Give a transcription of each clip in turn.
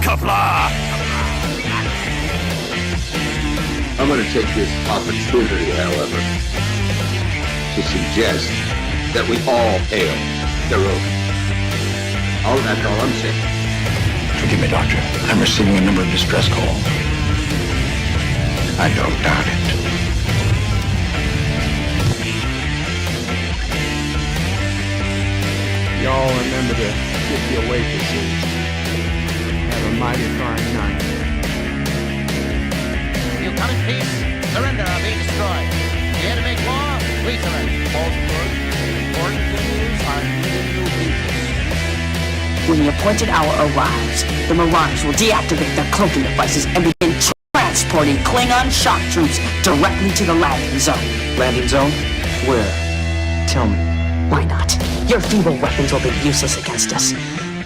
Qapla! I'm going to take this opportunity, however, to suggest that we all hail Canuck. Oh, that's all I'm saying. Forgive me, Doctor. I'm receiving a number of distress calls. I don't doubt it. Y'all remember the 50 waitresses. Have a mighty fine night. You come in peace, surrender or be destroyed. Here to make war, we surrender. False word. Important thing is, I'm giving you peace. When the appointed hour arrives, the Marauders will deactivate their cloaking devices and begin transporting Klingon shock troops directly to the landing zone. Landing zone? Where? Tell me. Why not? Your feeble weapons will be useless against us.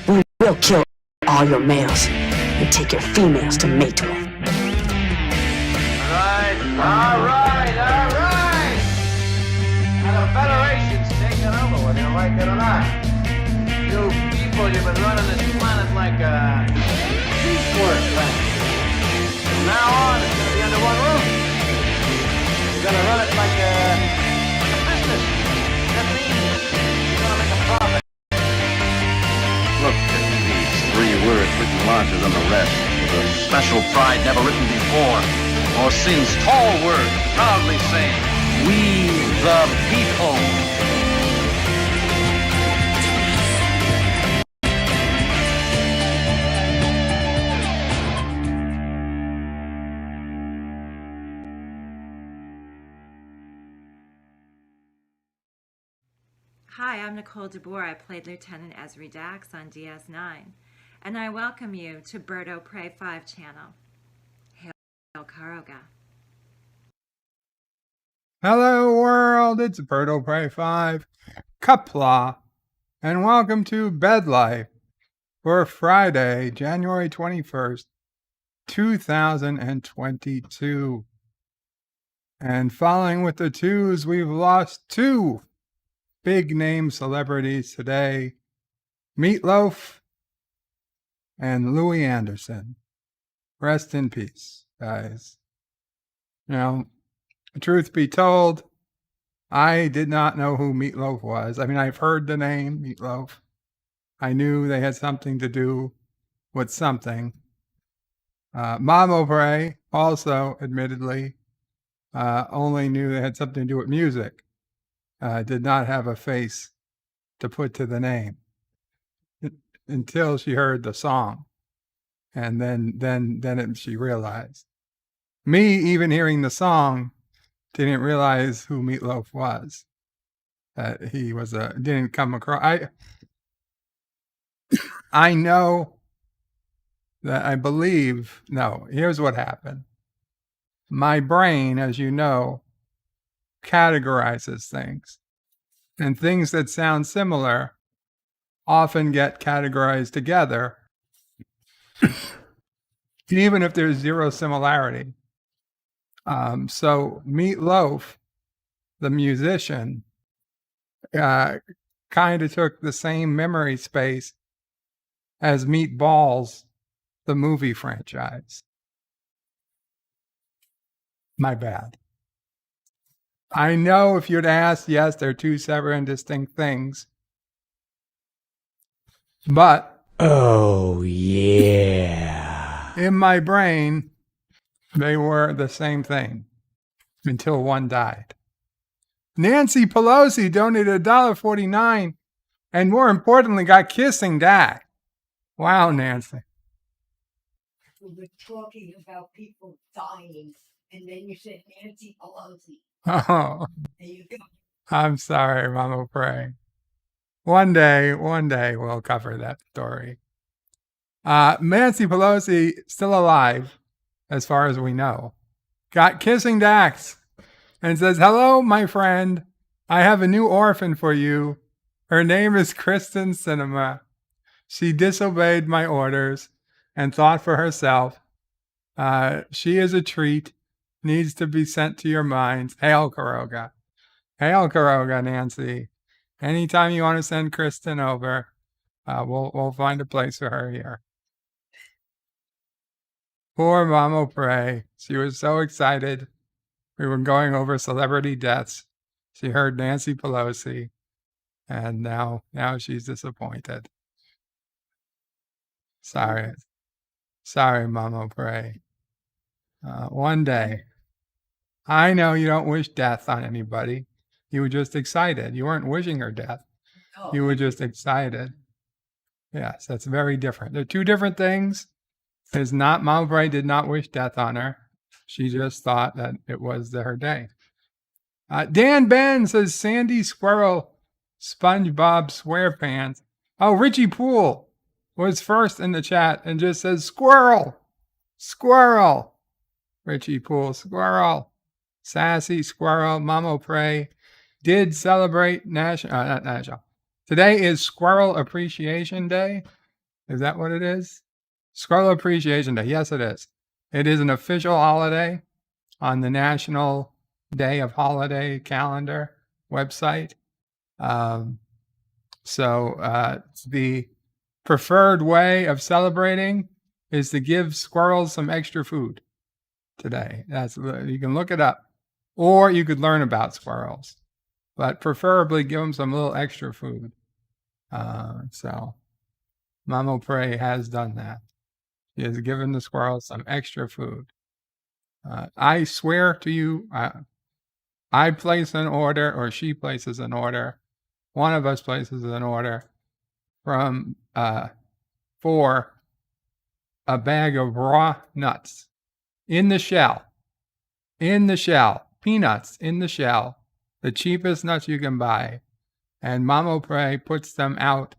We will kill all your males and take your females to mate with. All right. Now the Federation's taking over, whether you like it or not. You people, you've been running this planet like a piecework thing. From now on, it's going to be under one roof. You're going to run it like a business. That means you're going to make a profit. Look at these 3 words written larger than the rest, with a special pride never written before, or sin's tall word, proudly saying, "We the people." Hi, I'm Nicole DeBoer. I played Lieutenant Ezri Dax on DS9, and I welcome you to Birdo Prey 5 channel. Hail Karoga. Hello world, it's Birdo Prey 5, Qapla, and welcome to Bed Life for Friday, January 21st, 2022. And following with the twos, we've lost 2 big name celebrities today, Meatloaf and Louis Anderson. Rest in peace, guys. Now, truth be told, I did not know who Meatloaf was. I mean, I've heard the name Meatloaf. I knew they had something to do with something. Mamo Bray also, admittedly, only knew they had something to do with music. Did not have a face to put to the name until she heard the song, and then she realized. Me, even hearing the song, didn't realize who Meatloaf was. That he was didn't come across. I know that I believe. No, here's what happened. My brain, as you know, categorizes things, and things that sound similar often get categorized together, even if there's zero similarity. So Meatloaf, the musician, kind of took the same memory space as Meatballs, the movie franchise. My bad. I know if you'd asked, yes, they're 2 separate and distinct things. But Oh, yeah. in my brain, they were the same thing until one died. Nancy Pelosi donated $1.49 and more importantly got kissing Dak. Wow, Nancy. We were talking about people dying, and then you said Nancy Pelosi. Oh, There you go. I'm sorry, Mama Pray. One day we'll cover that story. Nancy Pelosi, still alive, as far as we know, got kissing Dax and says, "Hello, my friend. I have a new orphan for you. Her name is Kristen Cinema. She disobeyed my orders and thought for herself. She is a treat, needs to be sent to your minds. Hail Karoga. Hail Karoga, Nancy. Anytime you want to send Kristen over, We'll find a place for her here. Poor Mama Prey. She was so excited. We were going over celebrity deaths. She heard Nancy Pelosi, and now she's disappointed. Sorry, Mama Prey. One day, I know you don't wish death on anybody. You were just excited. You weren't wishing her death. You were just excited. Yes, that's very different. They're two different things. It's not Mama Prey did not wish death on her. She just thought that it was her day. Dan Ben says Sandy Squirrel, SpongeBob SquarePants. Oh, Richie Poole was first in the chat and just says Squirrel. Richie Poole, Squirrel. Sassy Squirrel, Mama Prey did celebrate not national. Today is Squirrel Appreciation Day. Is that what it is? Squirrel Appreciation Day. Yes, it is. It is an official holiday on the National Day of Holiday calendar website. So the preferred way of celebrating is to give squirrels some extra food today. You can look it up, or you could learn about squirrels, but preferably give them some little extra food. So Mama Prey has done that. She has given the squirrels some extra food. I swear to you, I place an order, or she places an order. One of us places an order for a bag of raw nuts in the shell, peanuts in the shell, the cheapest nuts you can buy. And Mama Prey puts them out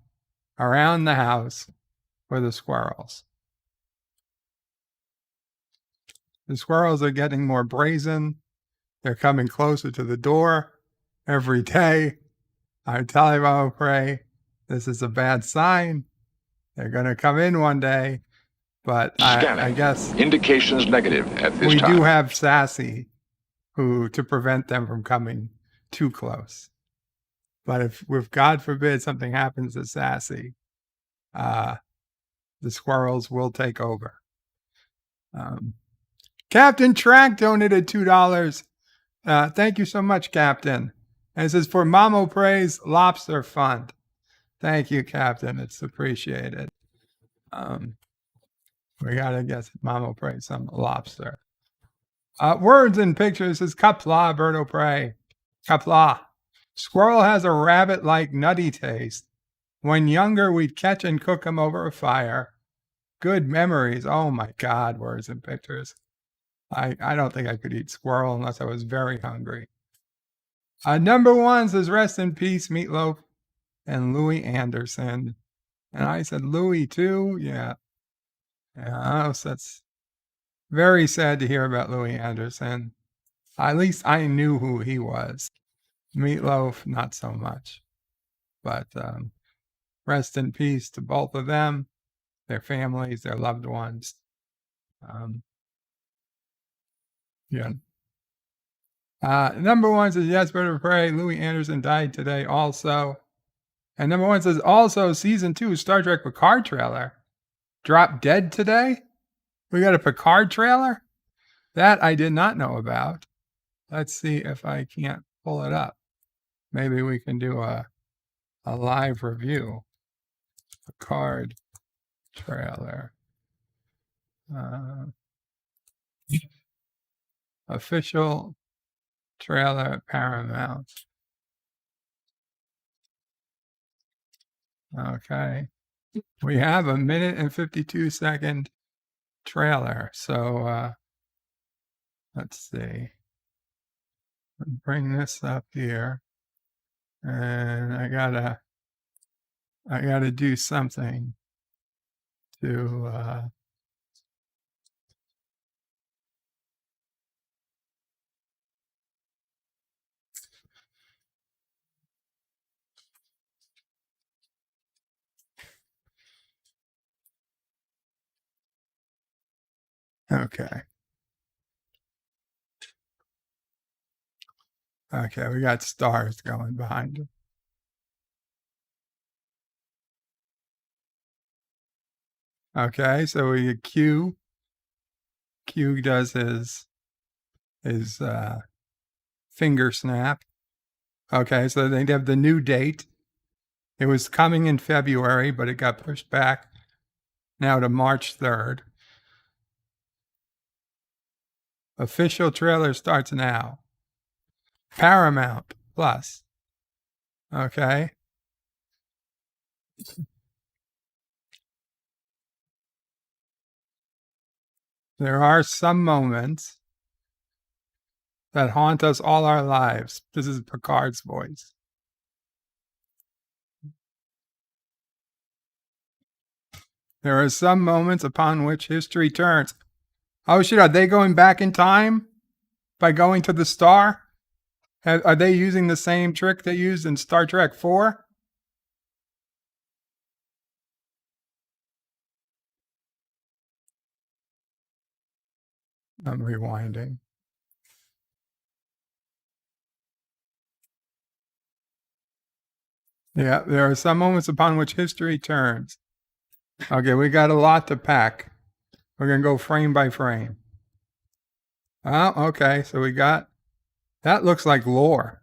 around the house for the squirrels. The squirrels are getting more brazen. They're coming closer to the door every day. I tell you, Mama Prey, this is a bad sign. They're going to come in one day, but I guess indications negative at this time. We do have Sassy to prevent them from coming too close. But if God forbid something happens to Sassy, the squirrels will take over. Captain Track donated $2. Thank you so much, Captain. And it says for Mama Prey's Lobster Fund. Thank you, Captain. It's appreciated. We gotta get Mama Prey some lobster. Words and pictures says Qapla, Birdo Prey. Qapla. Squirrel has a rabbit-like nutty taste. When younger, we'd catch and cook him over a fire. Good memories. Oh my God, words and pictures. I don't think I could eat squirrel unless I was very hungry. Number one says rest in peace, Meatloaf and Louis Anderson. And I said Louis too. Yeah. So that's very sad to hear about Louis Anderson. At least I knew who he was. Meatloaf, not so much. But rest in peace to both of them, their families, their loved ones. Yeah. Number one says, yes, Bird of Prey. Louis Anderson died today also. And number one says, also, season 2 Star Trek Picard trailer dropped dead today. We got a Picard trailer? That I did not know about. Let's see if I can't pull it up. Maybe we can do a live review. Picard trailer. Official trailer at Paramount. Okay. We have a 1 and 52 second trailer. So let's see. Bring this up here. And I gotta do something to okay. Okay, we got stars going behind it. Okay, so we get Q. Q does his finger snap. Okay, so they have the new date. It was coming in February, but it got pushed back now to March 3rd. Official trailer starts now. Paramount Plus. Okay. There are some moments that haunt us all our lives. This is Picard's voice. There are some moments upon which history turns. Oh shit, are they going back in time by going to the star? Are they using the same trick they used in Star Trek 4? I'm rewinding. Yeah, there are some moments upon which history turns. Okay, we got a lot to pack. We're going to go frame by frame. Oh, okay, so we got, that looks like lore.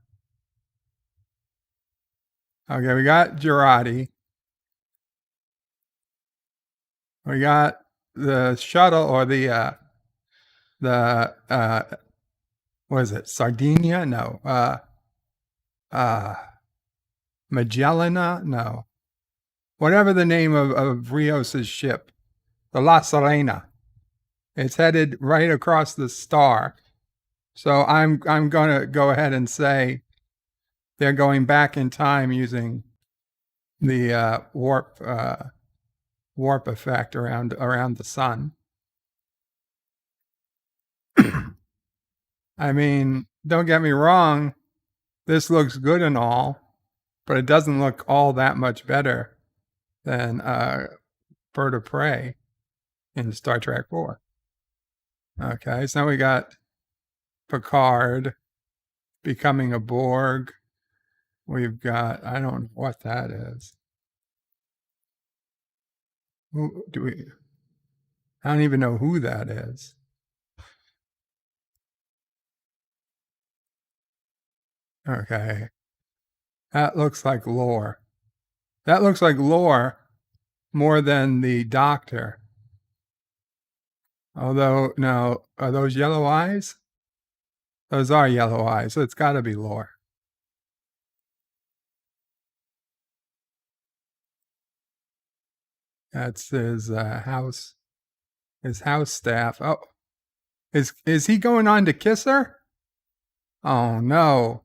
Okay, we got Girardi. We got the shuttle or the what is it? Sardinia? No. Magellana? No. Whatever the name of Rios's ship, the La Serena. It's headed right across the star. So I'm going to go ahead and say they're going back in time using the warp effect around the sun. I mean, don't get me wrong, this looks good and all, but it doesn't look all that much better than Bird of Prey in Star Trek 4. Okay, so now we got Picard becoming a Borg. We've got, I don't know what that is. Who do we? I don't even know who that is. Okay. That looks like lore. That looks like lore more than the Doctor. Although, no, are those yellow eyes? Those are yellow eyes, so it's got to be lore. That's his house staff. Oh, is he going on to kiss her? Oh no.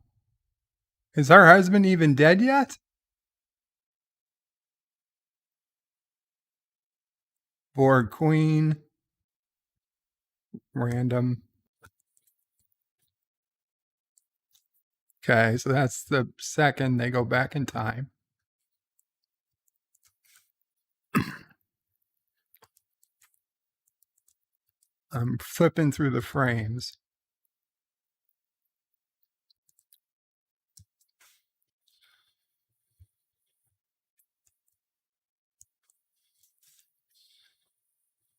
Is her husband even dead yet? Borg Queen. Random. Okay, so that's the second they go back in time. I'm flipping through the frames.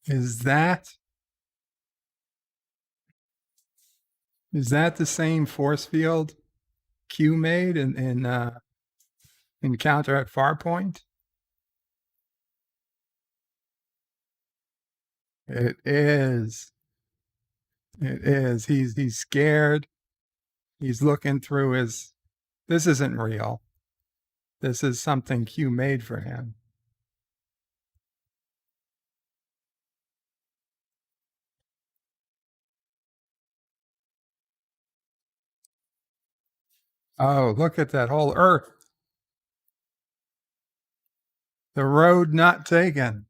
Is that the same force field Q made in Encounter at Farpoint? It is. It is. He's scared. He's looking through his. This isn't real. This is something Q made for him. Oh, look at that whole Earth. The road not taken.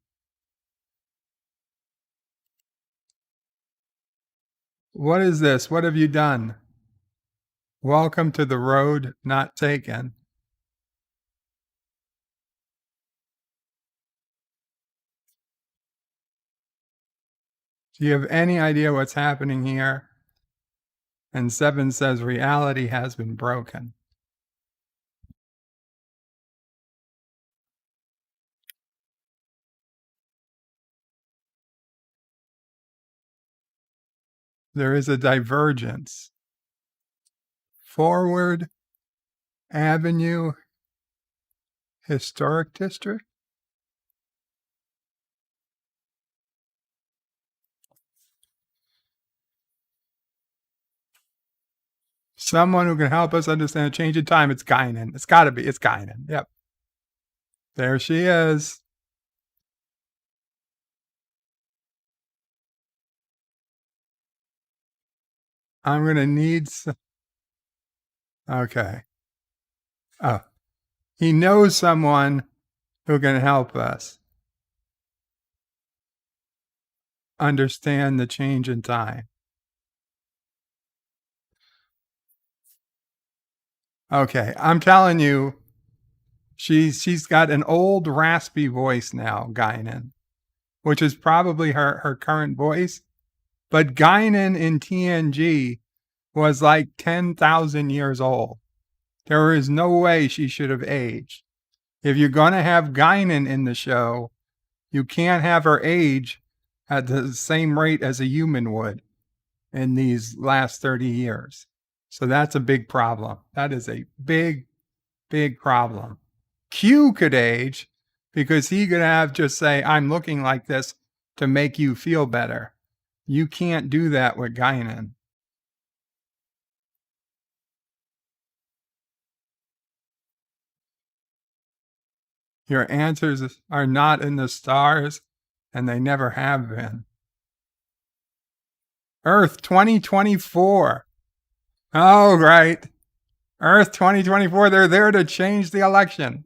What is this? What have you done? Welcome to the road not taken. Do you have any idea what's happening here? And 7 says reality has been broken. there is a divergence. Forward Avenue Historic District? Someone who can help us understand a change in time. It's Guinan. It's got to be. It's Guinan. Yep. There she is. I'm going to need some. Okay. Oh, he knows someone who can help us understand the change in time. Okay, I'm telling you, she's got an old raspy voice now, Guinan, which is probably her current voice. But Guinan in TNG was like 10,000 years old. There is no way she should have aged. If you're going to have Guinan in the show, you can't have her age at the same rate as a human would in these last 30 years. So that's a big problem. That is a big, big problem. Q could age because he could have just say, I'm looking like this to make you feel better. You can't do that with Guinan. Your answers are not in the stars, and they never have been. Earth 2024. Oh, right. Earth 2024, they're there to change the election.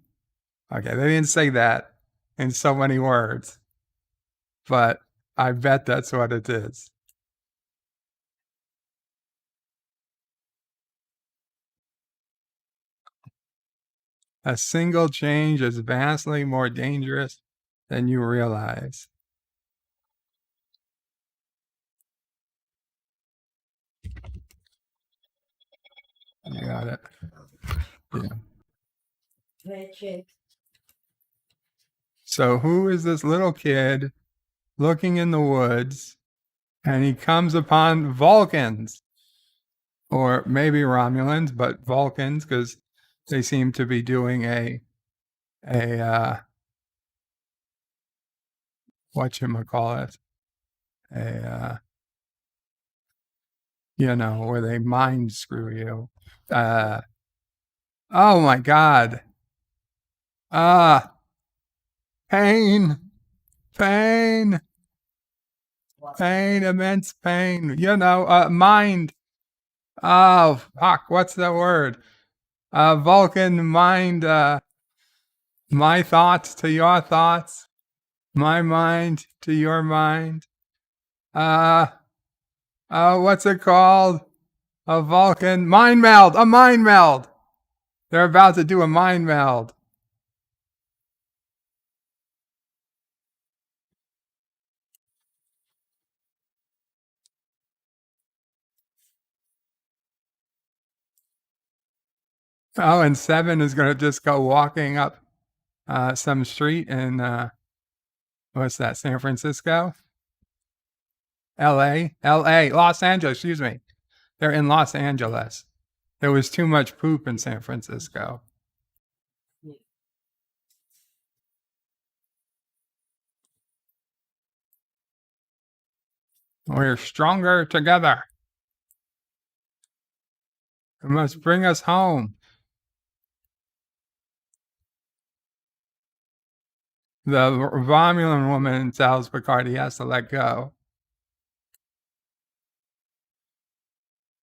Okay, they didn't say that in so many words, but I bet that's what it is. A single change is vastly more dangerous than you realize. You got it. Yeah. So who is this little kid looking in the woods, and he comes upon Vulcans, or maybe Romulans, but Vulcans, because they seem to be doing a whatchamacallit, where they mind screw you. Oh my God. Pain, immense pain. Mind. Oh, fuck, what's the word? Vulcan mind, my thoughts to your thoughts, my mind to your mind. What's it called? A Vulcan mind meld, a mind meld. They're about to do a mind meld. Oh, and Seven is going to just go walking up some street in, what's that, San Francisco? LA, Los Angeles, excuse me. They're in Los Angeles. There was too much poop in San Francisco. We're stronger together. It must bring us home. The Romulan woman tells Picard he has to let go.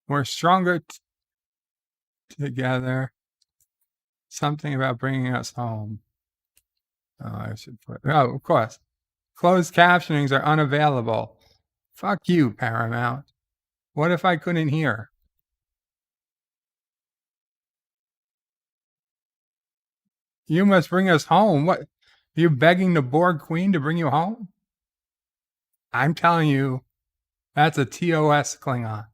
We're stronger together. Something about bringing us home. I should put. Oh, of course. Closed captionings are unavailable. Fuck you, Paramount. What if I couldn't hear? You must bring us home. What? You begging the Borg Queen to bring you home? I'm telling you, that's a TOS Klingon.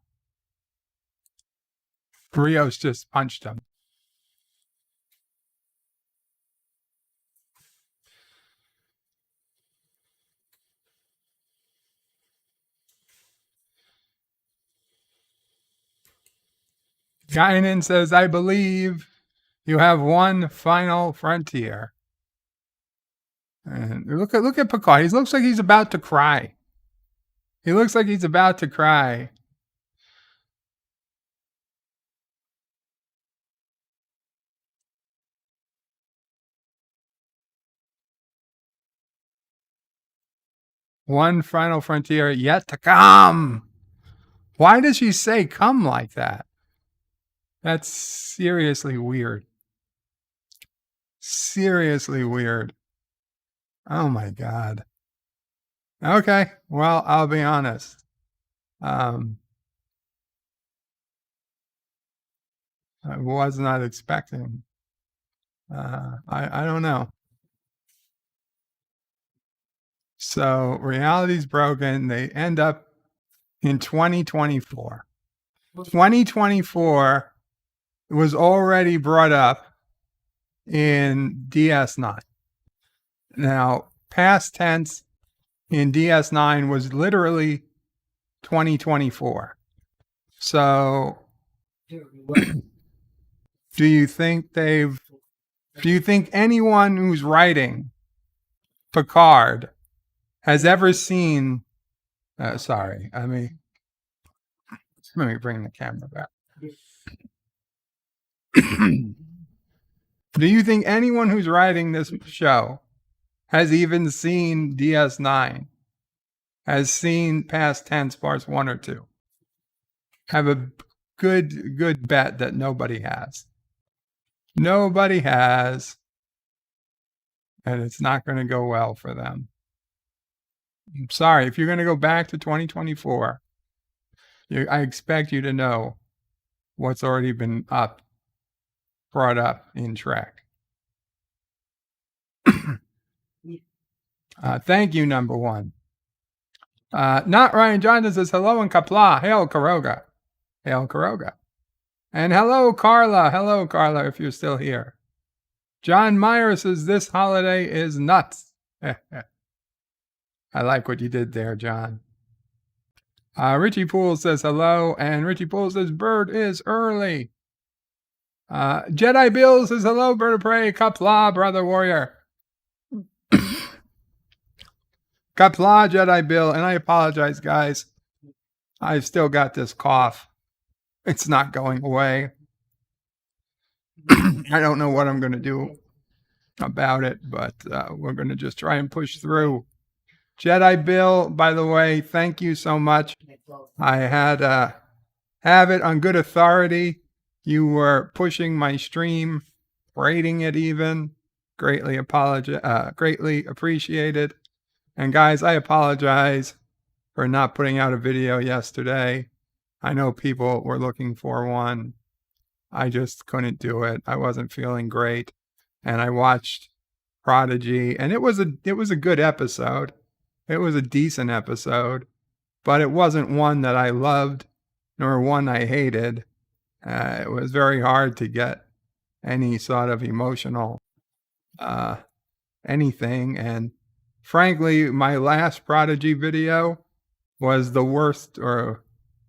Rios just punched him. Guinan says, I believe you have one final frontier. And look at Picard. He looks like he's about to cry. He looks like he's about to cry. One final frontier yet to come. Why does she say come like that? That's seriously weird. Seriously weird. Oh my God. Okay, well, I'll be honest. I was not expecting. I don't know. So reality's broken. They end up in 2024. 2024 was already brought up in DS9. Now, past tense in DS9 was literally 2024. So do you think anyone who's writing Picard has ever seen, let me bring the camera back. Do you think anyone who's writing this show has even seen DS9, has seen past tense parts 1 or 2? Have a good bet that nobody has. Nobody has, and it's not going to go well for them. I'm sorry, if you're going to go back to 2024, I expect you to know what's already been brought up in Trek. Thank you, number one. Not Ryan Johnson says hello in Qapla. Hail Karoga. Hail Karoga. And hello, Carla. Hello, Carla, if you're still here. John Meyer says this holiday is nuts. I like what you did there, John. Richie Poole says hello, and Richie Poole says bird is early. Jedi Bill says hello, bird of prey, Qapla, brother warrior. Qapla, Jedi Bill, and I apologize, guys. I've still got this cough. It's not going away. I don't know what I'm going to do about it, but we're going to just try and push through. Jedi Bill, by the way, thank you so much. I had have it on good authority. You were pushing my stream, rating it even. Greatly appreciated. And guys, I apologize for not putting out a video yesterday. I know people were looking for one. I just couldn't do it. I wasn't feeling great. And I watched Prodigy, and it was a good episode. It was a decent episode, but it wasn't one that I loved nor one I hated. It was very hard to get any sort of emotional anything. And frankly, my last Prodigy video was the worst, or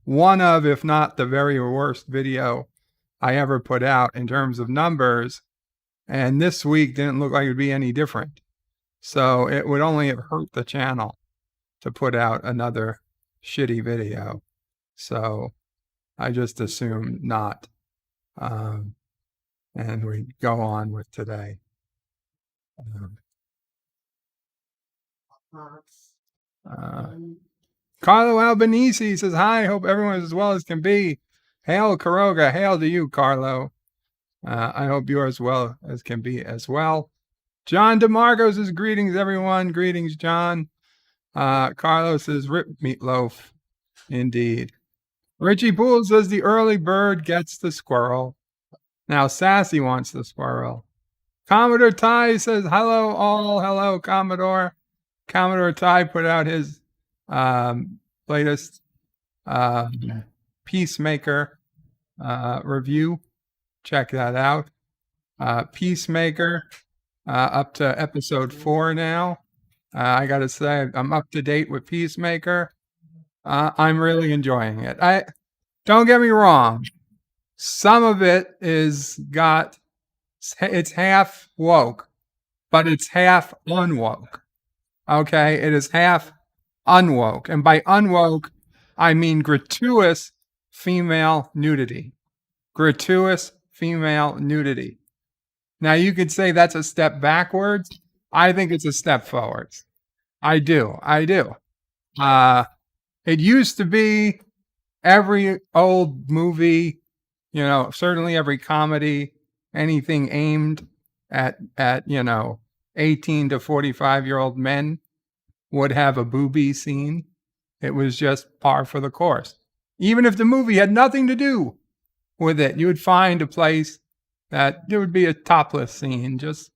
one of, if not the very worst video I ever put out in terms of numbers. And this week didn't look like it would be any different. So it would only have hurt the channel to put out another shitty video. So I just assumed not. And we go on with today. Carlo Albanese says, hi, hope everyone is as well as can be. Hail Karoga, hail to you, Carlo. I hope you're as well as can be as well. John DeMarco says, greetings, everyone. Greetings, John. Carlos says, rip meatloaf. Indeed. Richie Poole says, the early bird gets the squirrel. Now, Sassy wants the squirrel. Commodore Ty says, hello, all. Hello, Commodore. Commodore Ty put out his latest Peacemaker review. Check that out. Peacemaker, up to episode 4 now. I got to say, I'm up to date with Peacemaker. I'm really enjoying it. Don't get me wrong. Some of it it's half woke, but it's half unwoke. Okay, it is half unwoke. And by unwoke, I mean gratuitous female nudity. Gratuitous female nudity. Now, you could say that's a step backwards. I think it's a step forwards. I do. It used to be every old movie, certainly every comedy, anything aimed at 18 to 45-year-old men would have a boobie scene. It was just par for the course. Even if the movie had nothing to do with it, you would find a place that there would be a topless scene, just,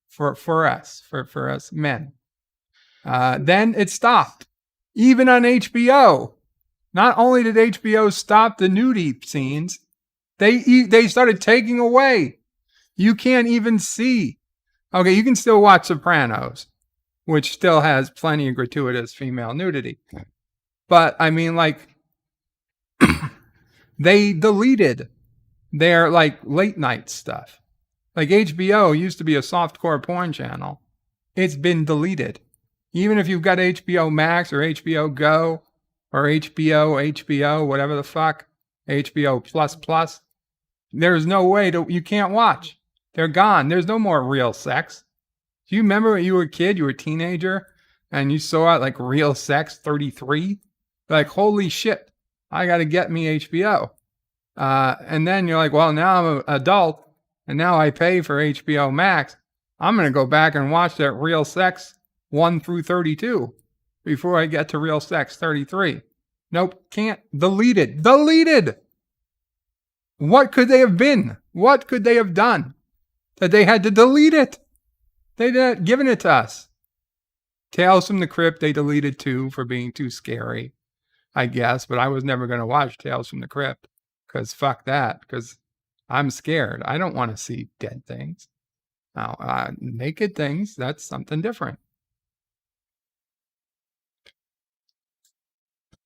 for us men. Then it stopped. Even on HBO. Not only did HBO stop the nudie scenes, they started taking away. You can't even see. Okay, you can still watch Sopranos, which still has plenty of gratuitous female nudity. But I mean, they deleted their late night stuff. HBO used to be a softcore porn channel. It's been deleted. Even if you've got HBO Max or HBO Go or HBO, whatever the fuck, HBO Plus, there's no way you can't watch. They're gone. There's no more real sex. Do you remember when you were a kid, you were a teenager, and you saw Real Sex 33? Holy shit, I got to get me HBO. And then you're well, now I'm an adult, and now I pay for HBO Max. I'm going to go back and watch that Real Sex 1 through 32 before I get to Real Sex 33. Nope, can't. Deleted. What could they have been? What could they have done that they had to delete it? They'd not given it to us. Tales from the Crypt, they deleted too for being too scary, I guess. But I was never going to watch Tales from the Crypt because fuck that. Because I'm scared. I don't want to see dead things. Now, naked things, that's something different.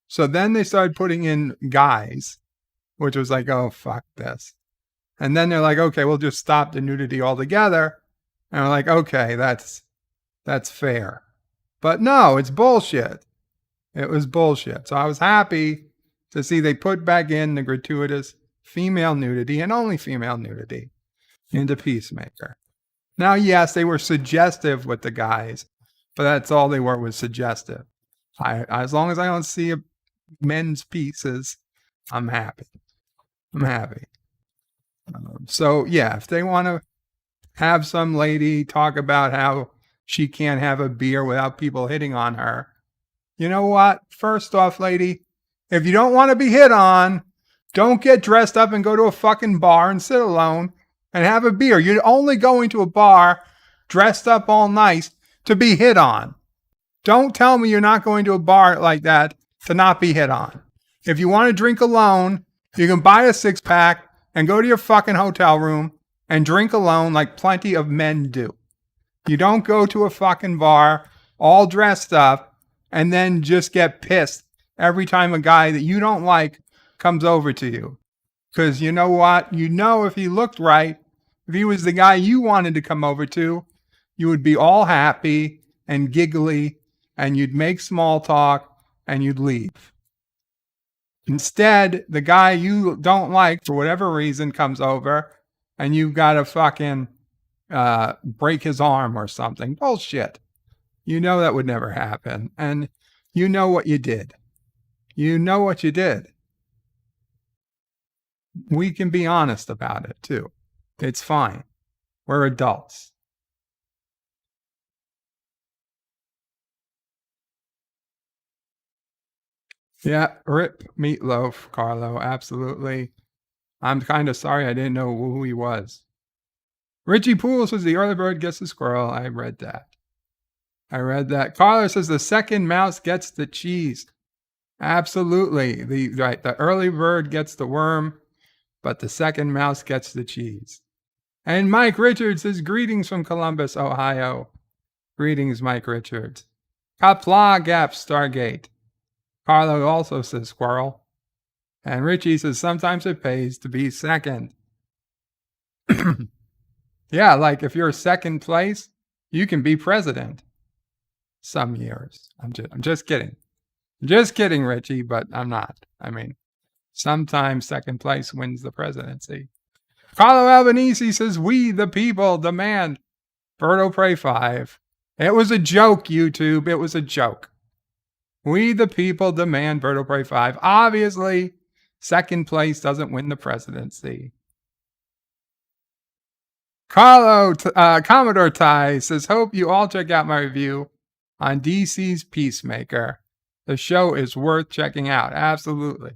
So then they started putting in guys, which was oh, fuck this. And then they're okay, we'll just stop the nudity altogether. And we're okay, that's fair. But no, it's bullshit. It was bullshit. So I was happy to see they put back in the gratuitous female nudity and only female nudity into Peacemaker. Now, yes, they were suggestive with the guys, but that's all they were, was suggestive. As long as I don't see men's pieces, I'm happy. So yeah, if they want to have some lady talk about how she can't have a beer without people hitting on her, you know what? First off, lady, if you don't want to be hit on, don't get dressed up and go to a fucking bar and sit alone and have a beer. You're only going to a bar dressed up all nice to be hit on. Don't tell me you're not going to a bar like that to not be hit on. If you want to drink alone, you can buy a 6-pack and go to your fucking hotel room and drink alone like plenty of men do. You don't go to a fucking bar all dressed up and then just get pissed every time a guy that you don't like comes over to you. Because you know what? If he looked right, if he was the guy you wanted to come over to, you would be all happy and giggly and you'd make small talk and you'd leave. Instead, the guy you don't like for whatever reason comes over and you've got to fucking break his arm or something. Bullshit. That would never happen. And you know what you did. We can be honest about it too. It's fine. We're adults. Yeah, rip Meatloaf, Carlo, absolutely. I'm kind of sorry I didn't know who he was. Richie Pools was the early bird gets the squirrel. I read that. Carlo says the second mouse gets the cheese. Absolutely. The early bird gets the worm, but the second mouse gets the cheese. And Mike Richards says, greetings from Columbus, Ohio. Greetings, Mike Richards. Qapla Gap Stargate. Carlo also says squirrel. And Richie says, sometimes it pays to be second. Yeah, like if you're second place, you can be president. Some years. I'm just kidding. Just kidding, Richie, but I'm not. I mean, sometimes second place wins the presidency. Carlo Albanese says, we the people demand Birdo Prey 5. It was a joke, YouTube. It was a joke. We the people demand Birdo Prey 5. Obviously, second place doesn't win the presidency. Commodore Ty says, hope you all check out my review on DC's Peacemaker. The show is worth checking out. Absolutely.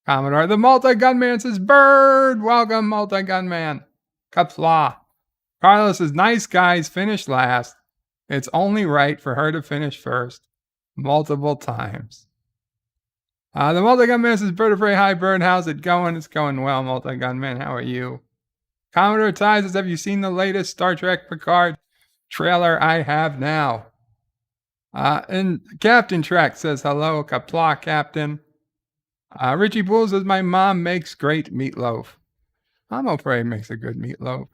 Commodore, the multi-gunman says, Bird, welcome, multi-gunman. Qapla. Carlos says, nice guys, finish last. It's only right for her to finish first. Multiple times. The multi-gunman says, Bird of Prey, hi, Bird, how's it going? It's going well, multi-gunman, how are you? Commodore Ty says, have you seen the latest Star Trek Picard trailer? I have now. And Captain Trek says, hello, Qapla, Captain. Richie Poole says, my mom makes great meatloaf. Mama Prey makes a good meatloaf.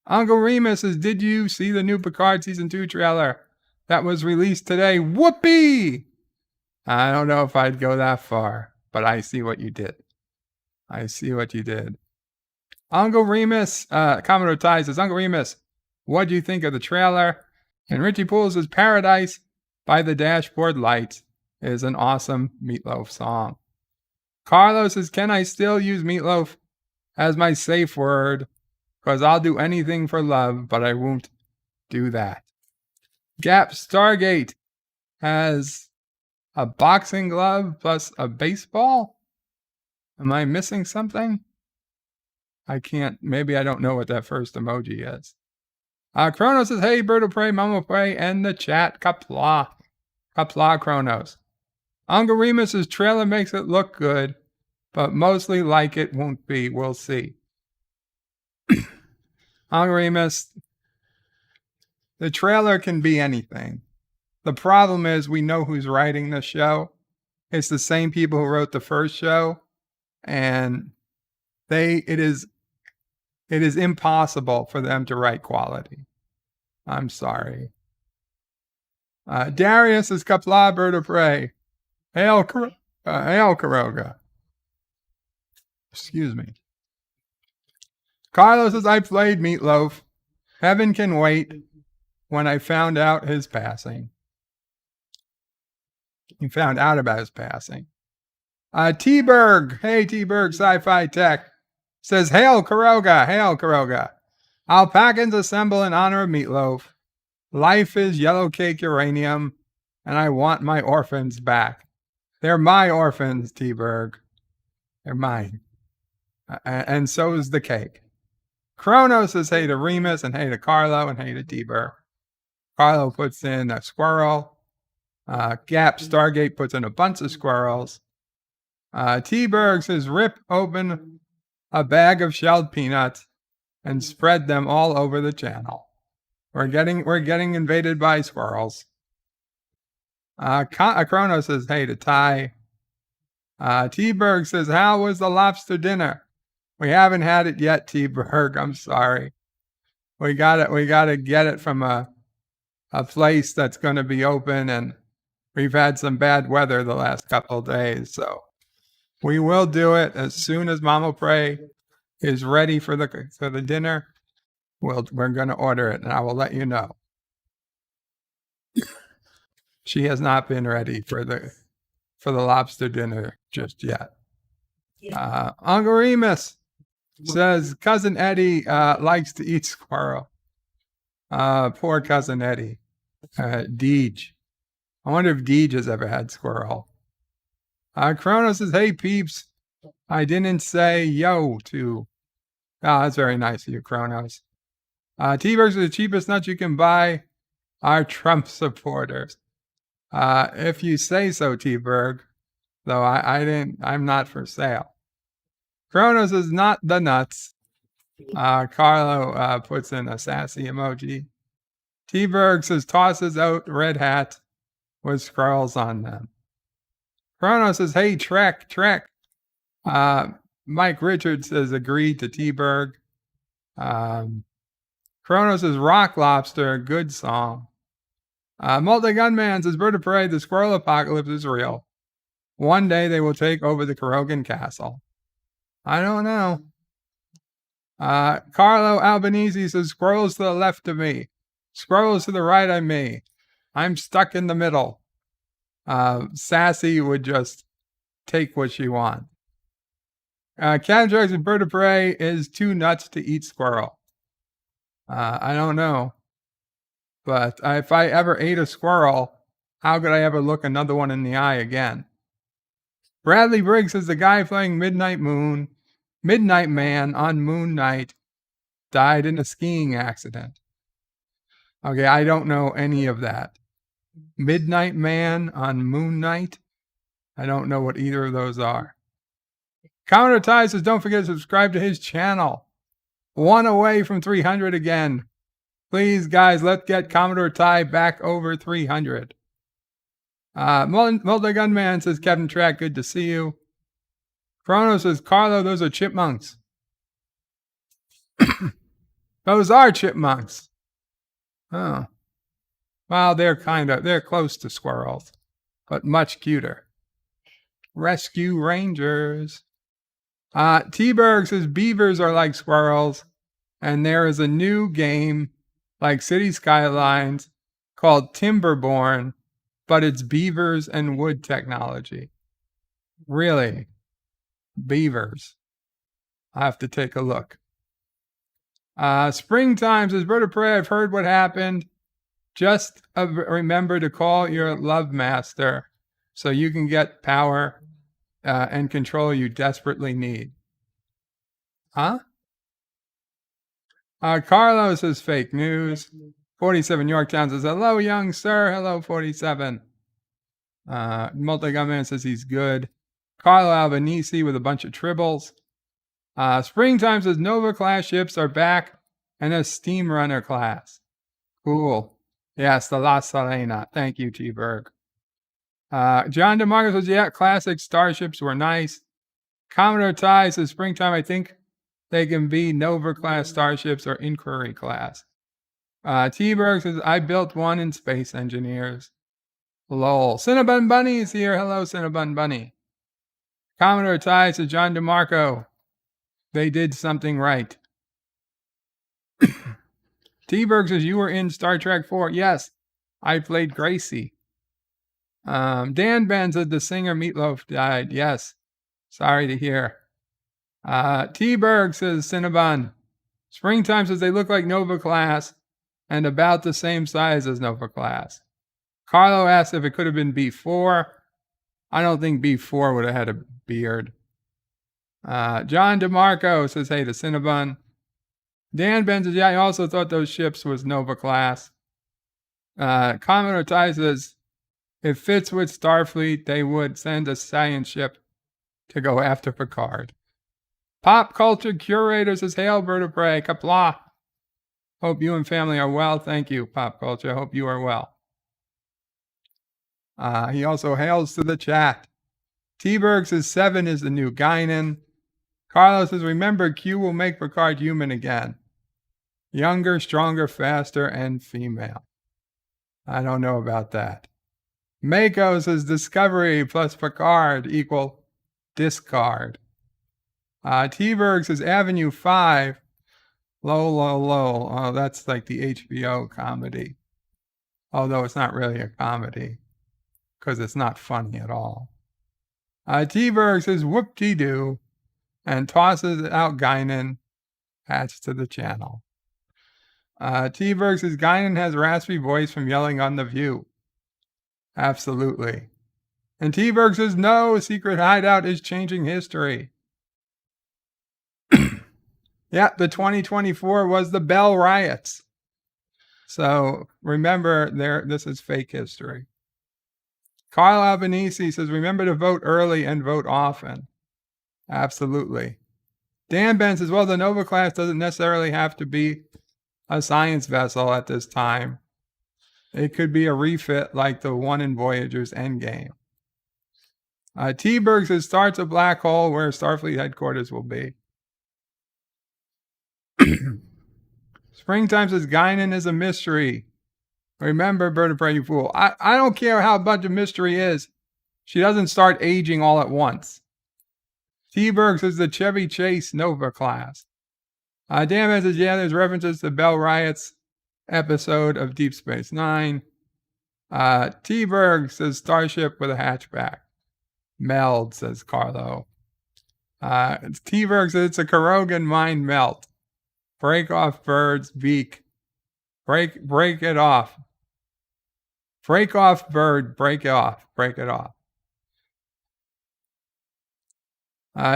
Uncle Remus says, did you see the new Picard Season 2 trailer that was released today? Whoopee! I don't know if I'd go that far, but I see what you did. I see what you did. Uncle Remus, Commodore Ty says, Uncle Remus, what do you think of the trailer? And Richie Poole says, Paradise by the Dashboard Light is an awesome Meatloaf song. Carlos says, can I still use Meatloaf as my safe word? Because I'll do anything for love, but I won't do that. Gap Stargate has a boxing glove plus a baseball? Am I missing something? I can't. Maybe I don't know what that first emoji is. Kronos says, hey, Bird of Prey, Mama Prey, and the chat. Qapla. Qapla, Kronos. Uncle Remus's trailer makes it look good, but mostly like it won't be. We'll see. Uncle Remus, the trailer can be anything. The problem is we know who's writing the show. It's the same people who wrote the first show, and it is impossible for them to write quality. I'm sorry. Darius is Qapla, Bird of Prey. Hail Karoga. Excuse me. Carlos says, I played Meatloaf. Heaven can wait when I found out his passing. He found out about his passing. T-Berg. Hey, T-Berg, Sci-Fi Tech. Says, hail Karoga, hail Karoga. Alpacans assemble in honor of Meatloaf. Life is yellow cake uranium, and I want my orphans back. They're my orphans, T-Berg. They're mine. And so is the cake. Kronos says, hey to Remus, and hey to Carlo, and hey to T-Berg. Carlo puts in a squirrel. Gap Stargate puts in a bunch of squirrels. T-Berg says, rip open a bag of shelled peanuts and spread them all over the channel. We're getting invaded by squirrels. Chrono says, hey to Ty. T-Berg says, how was the lobster dinner? We haven't had it yet, T-Berg. I'm sorry. We gotta get it from a place that's going to be open, and we've had some bad weather the last couple of days, so we will do it as soon as Mama Prey is ready for the dinner. We're going to order it, and I will let you know. She has not been ready for the lobster dinner just yet. Uncle Remus says Cousin Eddie likes to eat squirrel. Poor Cousin Eddie. Deej. I wonder if Deej has ever had squirrel. Kronos says, hey peeps, I say yo to. Oh, that's very nice of you, Kronos. T-Bergs are the cheapest nuts you can buy. Are Trump supporters. If you say so, T-Berg, though I'm not for sale. Kronos is not the nuts. Carlo puts in a sassy emoji. T-Berg says tosses out red hat with scrolls on them. Chrono says, hey, Trek. Mike Richards says, agreed to T-Berg. Chrono says, Rock Lobster, good song. Multi-Gunman says, Bird of Prey, the squirrel apocalypse is real. One day they will take over the Kurogan Castle. I don't know. Carlo Albanese says, squirrels to the left of me. Squirrels to the right of me. I'm stuck in the middle. Sassy would just take what she wants. Cat and Bird of Prey is too nuts to eat squirrel. I don't know. But if I ever ate a squirrel, how could I ever look another one in the eye again? Bradley Briggs is the guy playing Midnight Man on Moon Knight, died in a skiing accident. Okay, I don't know any of that. Midnight Man on Moon Knight? I don't know what either of those are. Commodore Ty says, don't forget to subscribe to his channel. 1 away from 300 again. Please, guys, let's get Commodore Ty back over 300. Multi-Gunman says, Kevin Track, good to see you. Chrono says, Carlo, those are chipmunks. Those are chipmunks. Oh. Well, they're close to squirrels, but much cuter. Rescue Rangers. T-Berg says, beavers are like squirrels, and there is a new game like City Skylines called Timberborn, but it's beavers and wood technology. Really? Beavers. I have to take a look. Springtime says, Bird of Prey, I've heard what happened. Just remember to call your love master so you can get power and control you desperately need. Huh? Carlo says, fake news. 47 Yorktown says, hello, young sir. Hello, 47. Multi-Gunman says he's good. Carlo Albanese with a bunch of tribbles. Springtime says, Nova class ships are back and a steam runner class. Cool. Yes, the La Salena. Thank you, T-Berg. John DeMarco says, yeah, classic starships were nice. Commodore Ty says, Springtime, I think they can be Nova class starships or Inquiry class. T-Berg says, I built one in Space Engineers. Lol. Cinnabon Bunny is here. Hello, Cinnabon Bunny. Commodore Ty says, John DeMarco, they did something right. T-Berg says, you were in Star Trek 4. Yes, I played Gracie. Dan Ben said the singer Meatloaf died. Yes, sorry to hear. T-Berg says, Cinnabon, Springtime says they look like Nova class and about the same size as Nova class. Carlo asked if it could have been B4. I don't think B4 would have had a beard. John DeMarco says, hey to Cinnabon. Dan Ben says, yeah, I also thought those ships was Nova class. Commodore Ty says, if fits with Starfleet, they would send a science ship to go after Picard. Pop Culture Curator says, hail, Bird of Prey, Qapla. Hope you and family are well. Thank you, Pop Culture. Hope you are well. He also hails to the chat. T-Berg says 7 is the new Guinan. Carlos says, remember, Q will make Picard human again. Younger, stronger, faster, and female. I don't know about that. Mako says Discovery plus Picard equal discard. T-Berg says Avenue 5. Low. Oh, that's like the HBO comedy. Although it's not really a comedy because it's not funny at all. T-Berg says whoop-de-doo and tosses out Guinan. Adds to the channel. T-Berg says Guinan has a raspy voice from yelling on The View. Absolutely. And T-Berg says no, Secret Hideout is changing history. Yeah, the 2024 was the Bell Riots. So remember, this is fake history. Carl Albanese says, remember to vote early and vote often. Absolutely. Dan Ben says, well, the Nova class doesn't necessarily have to be a science vessel at this time. It could be a refit like the one in Voyager's Endgame. T-Berg says starts a black hole where Starfleet headquarters will be. Springtime says Guinan is a mystery. Remember, Bird of Prey, you fool. I don't care how much a mystery is. She doesn't start aging all at once. T-Berg says the Chevy Chase Nova class. Dan says, yeah, there's references to Bell Riot's episode of Deep Space Nine. T-Berg says Starship with a hatchback. Meld, says Carlo. T-Berg says it's a Karogan mind melt. Break off bird's beak. Break it off. Break off bird, break it off. Break it off.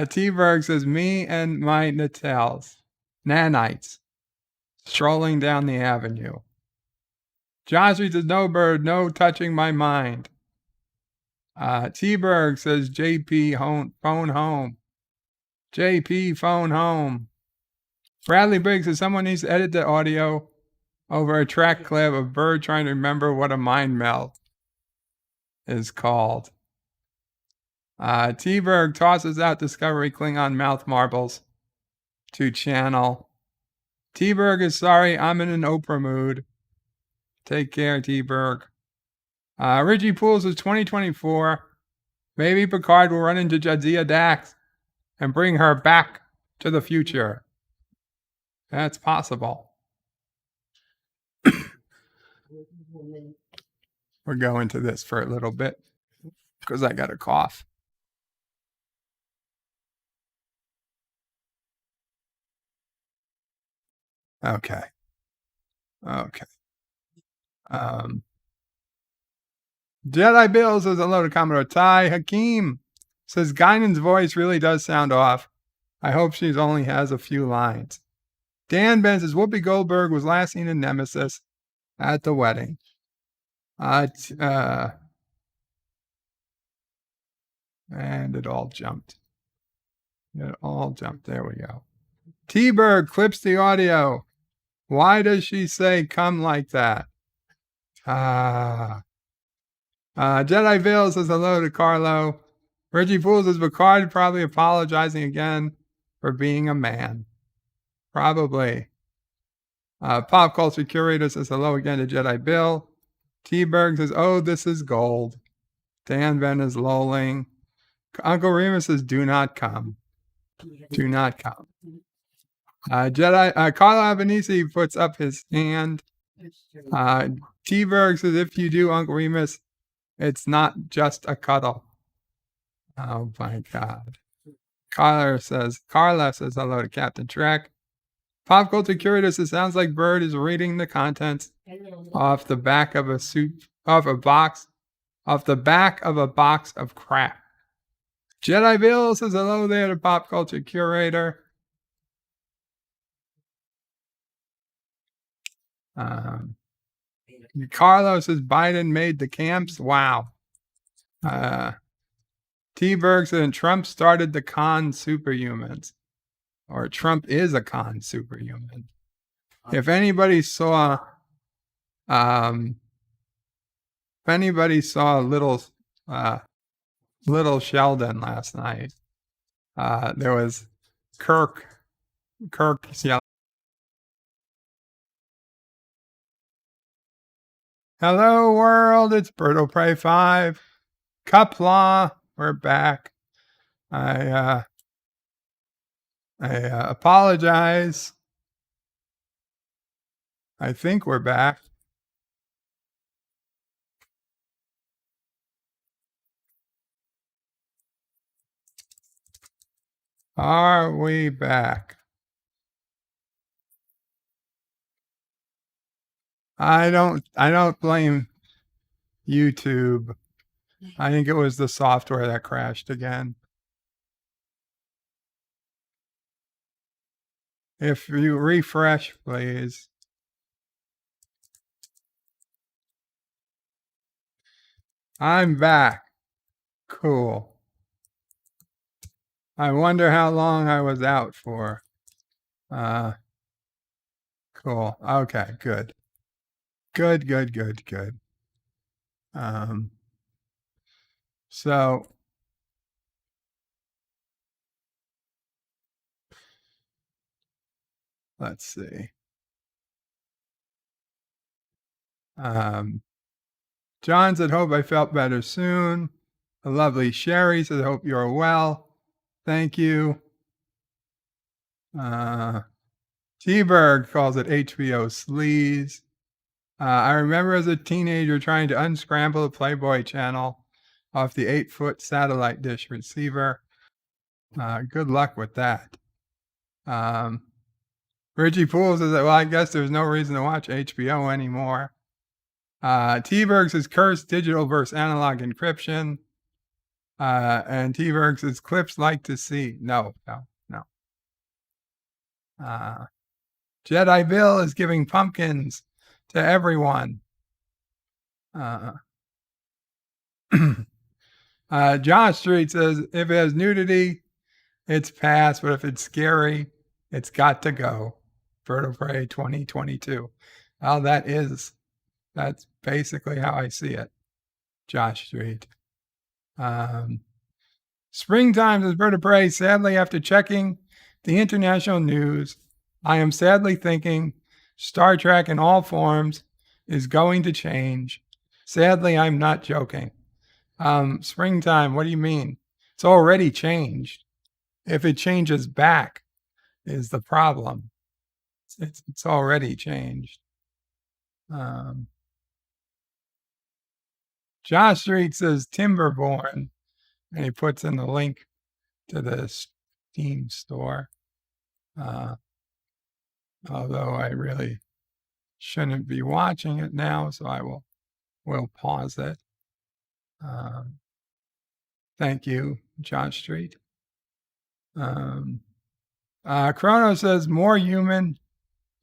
T-Berg says, me and my nanites, strolling down the avenue. Joshua says, no bird, no touching my mind. T-Berg says, JP, phone home. JP, phone home. Bradley Briggs says, someone needs to edit the audio over a track clip of Bird trying to remember what a mind melt is called. T-Berg tosses out Discovery Klingon mouth marbles to channel. T-Berg is sorry, I'm in an Oprah mood. Take care, T-Berg. Richie Pools is 2024. Maybe Picard will run into Jadzia Dax and bring her back to the future. That's possible. We'll go into this for a little bit because I got a cough. Okay. Jedi Bill says hello to Commodore Ty. Hakeem says Guinan's voice really does sound off. I hope she only has a few lines. Dan Ben says Whoopi Goldberg was last seen in Nemesis at the wedding. And it all jumped. There we go. T-Berg clips the audio. Why does she say come like that? Jedi Veil says hello to Carlo. Reggie Fool says Picard probably apologizing again for being a man. Probably. Pop Culture Curator says hello again to Jedi Bill. T-Berg says, oh, this is gold. Dan Ben is lolling. Uncle Remus says, do not come. Do not come. Carlo Albanese puts up his hand. T-Berg says, if you do, Uncle Remus, it's not just a cuddle. Oh my God. Carla says hello to Captain Trek. Pop Culture Curator says, sounds like Bird is reading the contents off the back of a box of crap. Jedi Bill says hello there to Pop Culture Curator. Carlos says Biden made the camps. Wow. T-Berg said Trump started the con superhumans. Or Trump is a con superhuman. If anybody saw Little Sheldon last night, there was Kirk yelling, hello world, it's Birdo Prey 5. Qapla, we're back. I apologize. I think we're back. Are we back? I don't blame YouTube. I think it was the software that crashed again. If you refresh, please. I'm back. Cool. I wonder how long I was out for. Cool. Okay, good. Good. So Let's see. John said, hope I felt better soon. A lovely Sherry said, hope you're well. Thank you. T-Berg calls it HBO sleaze. I remember as a teenager trying to unscramble the Playboy channel off the 8-foot satellite dish receiver. Good luck with that. Richie Poole says that, well, I guess there's no reason to watch HBO anymore. T-Berg says cursed digital versus analog encryption. And T-Berg says clips like to see. No. Jedi Bill is giving pumpkins to everyone. John Street says if it has nudity, it's past, but if it's scary, it's got to go. Vertebrae 2022. Well, that's basically how I see it. Josh Street. Springtime says Vertebrae. Sadly, after checking the international news, I am sadly thinking Star Trek in all forms is going to change. Sadly, I'm not joking. Springtime, what do you mean? It's already changed. If it changes back is the problem. It's already changed. Josh Street says Timberborn, and he puts in the link to the Steam store. Although I really shouldn't be watching it now, so I will pause it. Thank you, Josh Street. Chrono says more human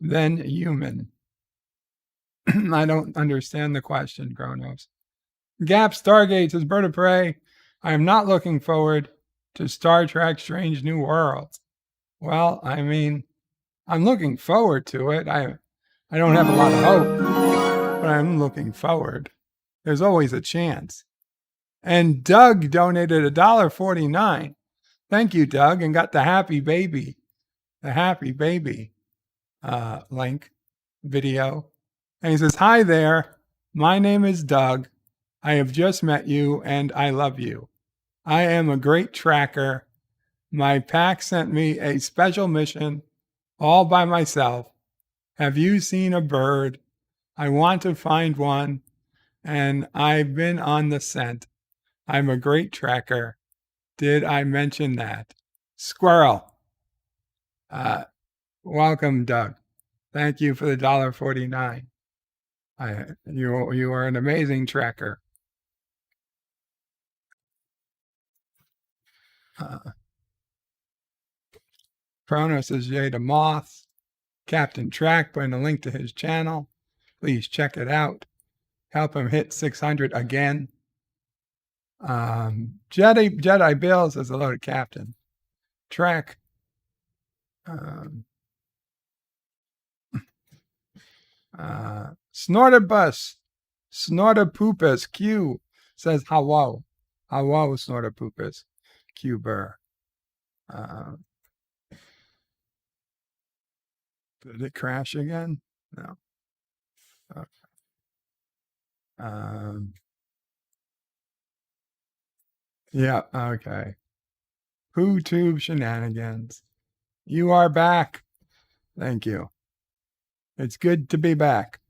than human. I don't understand the question, Chronos. Gap Stargate says Bird of Prey. I am not looking forward to Star Trek Strange New Worlds. Well, I mean, I'm looking forward to it. I don't have a lot of hope, but I'm looking forward. There's always a chance. And Doug donated $1.49. Thank you, Doug, and got the happy baby link video. And he says, hi there. My name is Doug. I have just met you and I love you. I am a great tracker. My pack sent me a special mission all by myself. Have you seen a bird? I want to find one, and I've been on the scent. I'm a great tracker. Did I mention that? Squirrel. Welcome, Doug. Thank you for the $1.49. You are an amazing tracker. Kronos is Jada Moth. Captain Track, putting a link to his channel. Please check it out. Help him hit 600 again. Jedi Bill says hello to Captain Track. Snortabus, Snortapoopus Q says hello. Hello, Snortapoopus Q Burr. Did it crash again? No. Okay. Yeah, okay. PooTube shenanigans. You are back. Thank you. It's good to be back.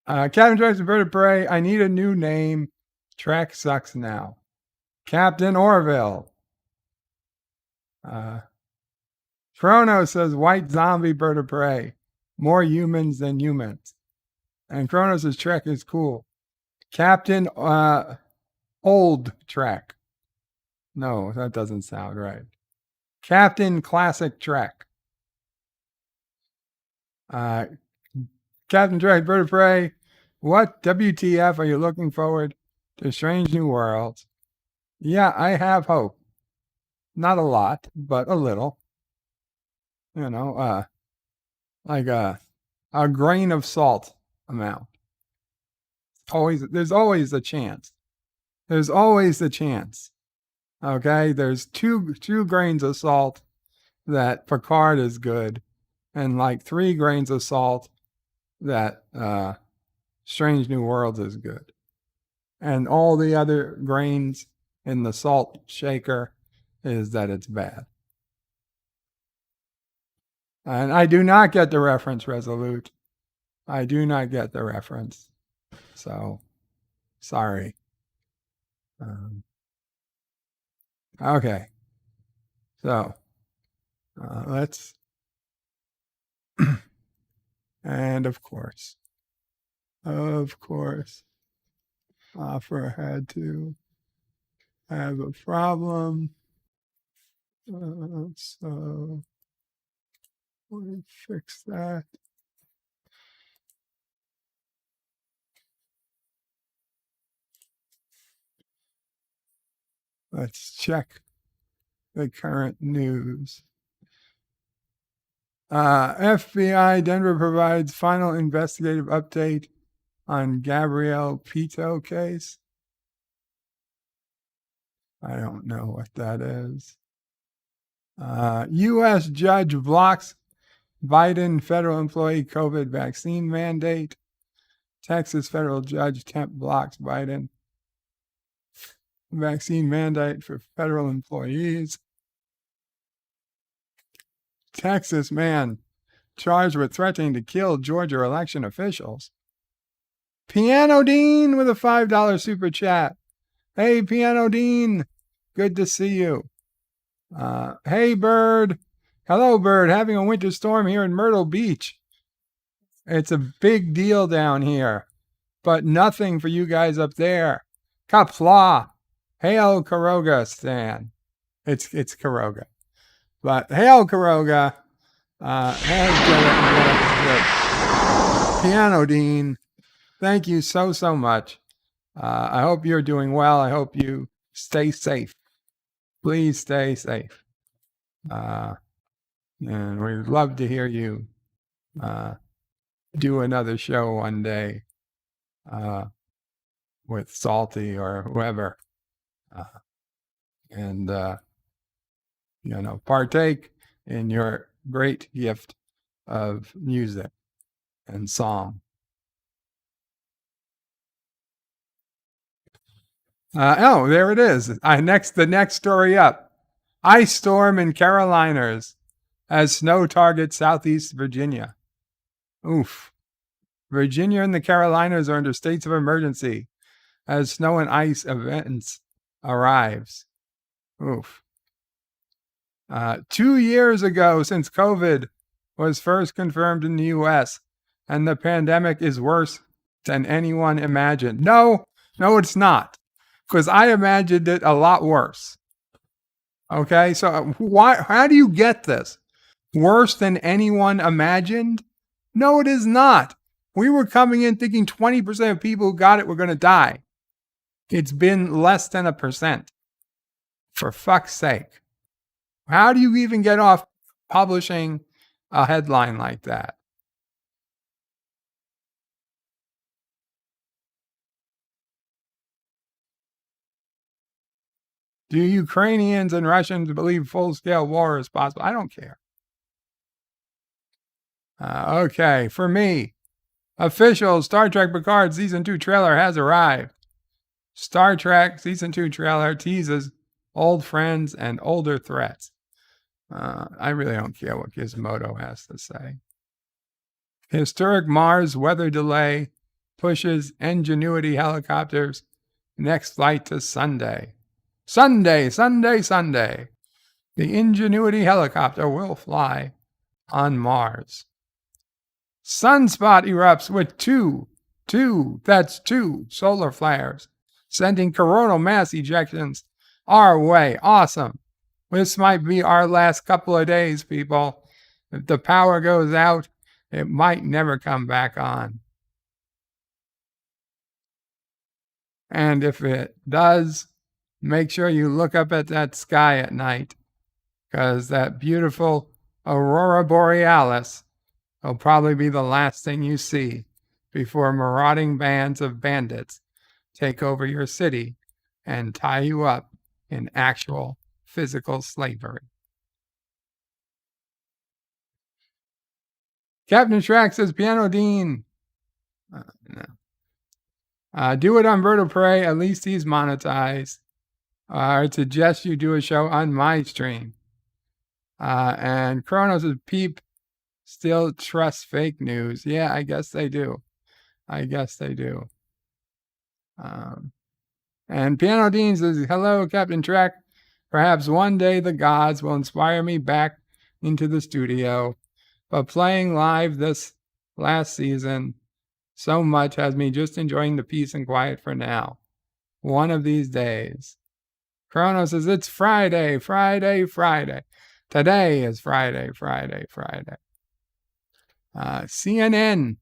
Captain Track's Vertebrae. I need a new name. Track sucks now. Captain Orville. Chrono says white zombie bird of prey. More humans than humans. And Chrono says Trek is cool. Captain Old Trek. No, that doesn't sound right. Captain Classic Trek. Captain Trek bird of prey. What WTF are you looking forward to Strange New Worlds? Yeah, I have hope. Not a lot, but a little. You know, like a grain of salt amount. There's always a chance. There's always the chance. Okay, there's two grains of salt that Picard is good, and like 3 grains of salt that Strange New Worlds is good. And all the other grains in the salt shaker is that it's bad. And I do not get the reference, Resolute. I do not get the reference. So, sorry. Okay. So, let's... and of course, Opera had to have a problem. So, we'll fix that. Let's check the current news. FBI Denver provides final investigative update on Gabrielle Pito case. I don't know what that is. U.S. judge blocks Biden federal employee COVID vaccine mandate. Texas federal judge temp blocks Biden vaccine mandate for federal employees. Texas man charged with threatening to kill Georgia election officials. Piano Dean with a $5 super chat. Hey, Piano Dean. Good to see you. Hey, Bird. Hello, Bird. Having a winter storm here in Myrtle Beach. It's a big deal down here, but nothing for you guys up there. Qapla. Hail Karoga, Stan. It's Karoga. But hail Karoga. Piano Dean. Thank you so much. I hope you're doing well. I hope you stay safe. Please stay safe. And we'd love to hear you do another show one day with Salty or whoever. And partake in your great gift of music and song. There it is. The next story up. Ice storm in Carolinas as snow targets Southeast Virginia. Oof. Virginia and the Carolinas are under states of emergency as snow and ice events arrives. Oof. 2 years ago since COVID was first confirmed in the U.S., and the pandemic is worse than anyone imagined. No, it's not. Because I imagined it a lot worse. Okay, so how do you get this? Worse than anyone imagined? No, it is not. We were coming in thinking 20% of people who got it were going to die. It's been less than 1%. For fuck's sake. How do you even get off publishing a headline like that? Do Ukrainians and Russians believe full-scale war is possible? I don't care. Okay, for me, official Star Trek Picard Season 2 trailer has arrived. Star Trek Season 2 trailer teases old friends and older threats. I really don't care what Gizmodo has to say. Historic Mars weather delay pushes Ingenuity helicopters next flight to Sunday. Sunday. The Ingenuity helicopter will fly on Mars. Sunspot erupts with two solar flares, sending coronal mass ejections our way. Awesome. This might be our last couple of days, people. If the power goes out, it might never come back on. And if it does, make sure you look up at that sky at night, because that beautiful aurora borealis will probably be the last thing you see before marauding bands of bandits take over your city and tie you up in actual physical slavery. Captain Shrek says, Piano Dean. No. Do it on Bird of Prey. At least he's monetized. I suggest you do a show on my stream. And Kronos says, Peep still trust fake news. Yeah, I guess they do. And Piano Dean says, hello, Captain Trek. Perhaps one day the gods will inspire me back into the studio. But playing live this last season so much has me just enjoying the peace and quiet for now. One of these days. Kronos says, it's Friday. Today is Friday. CNN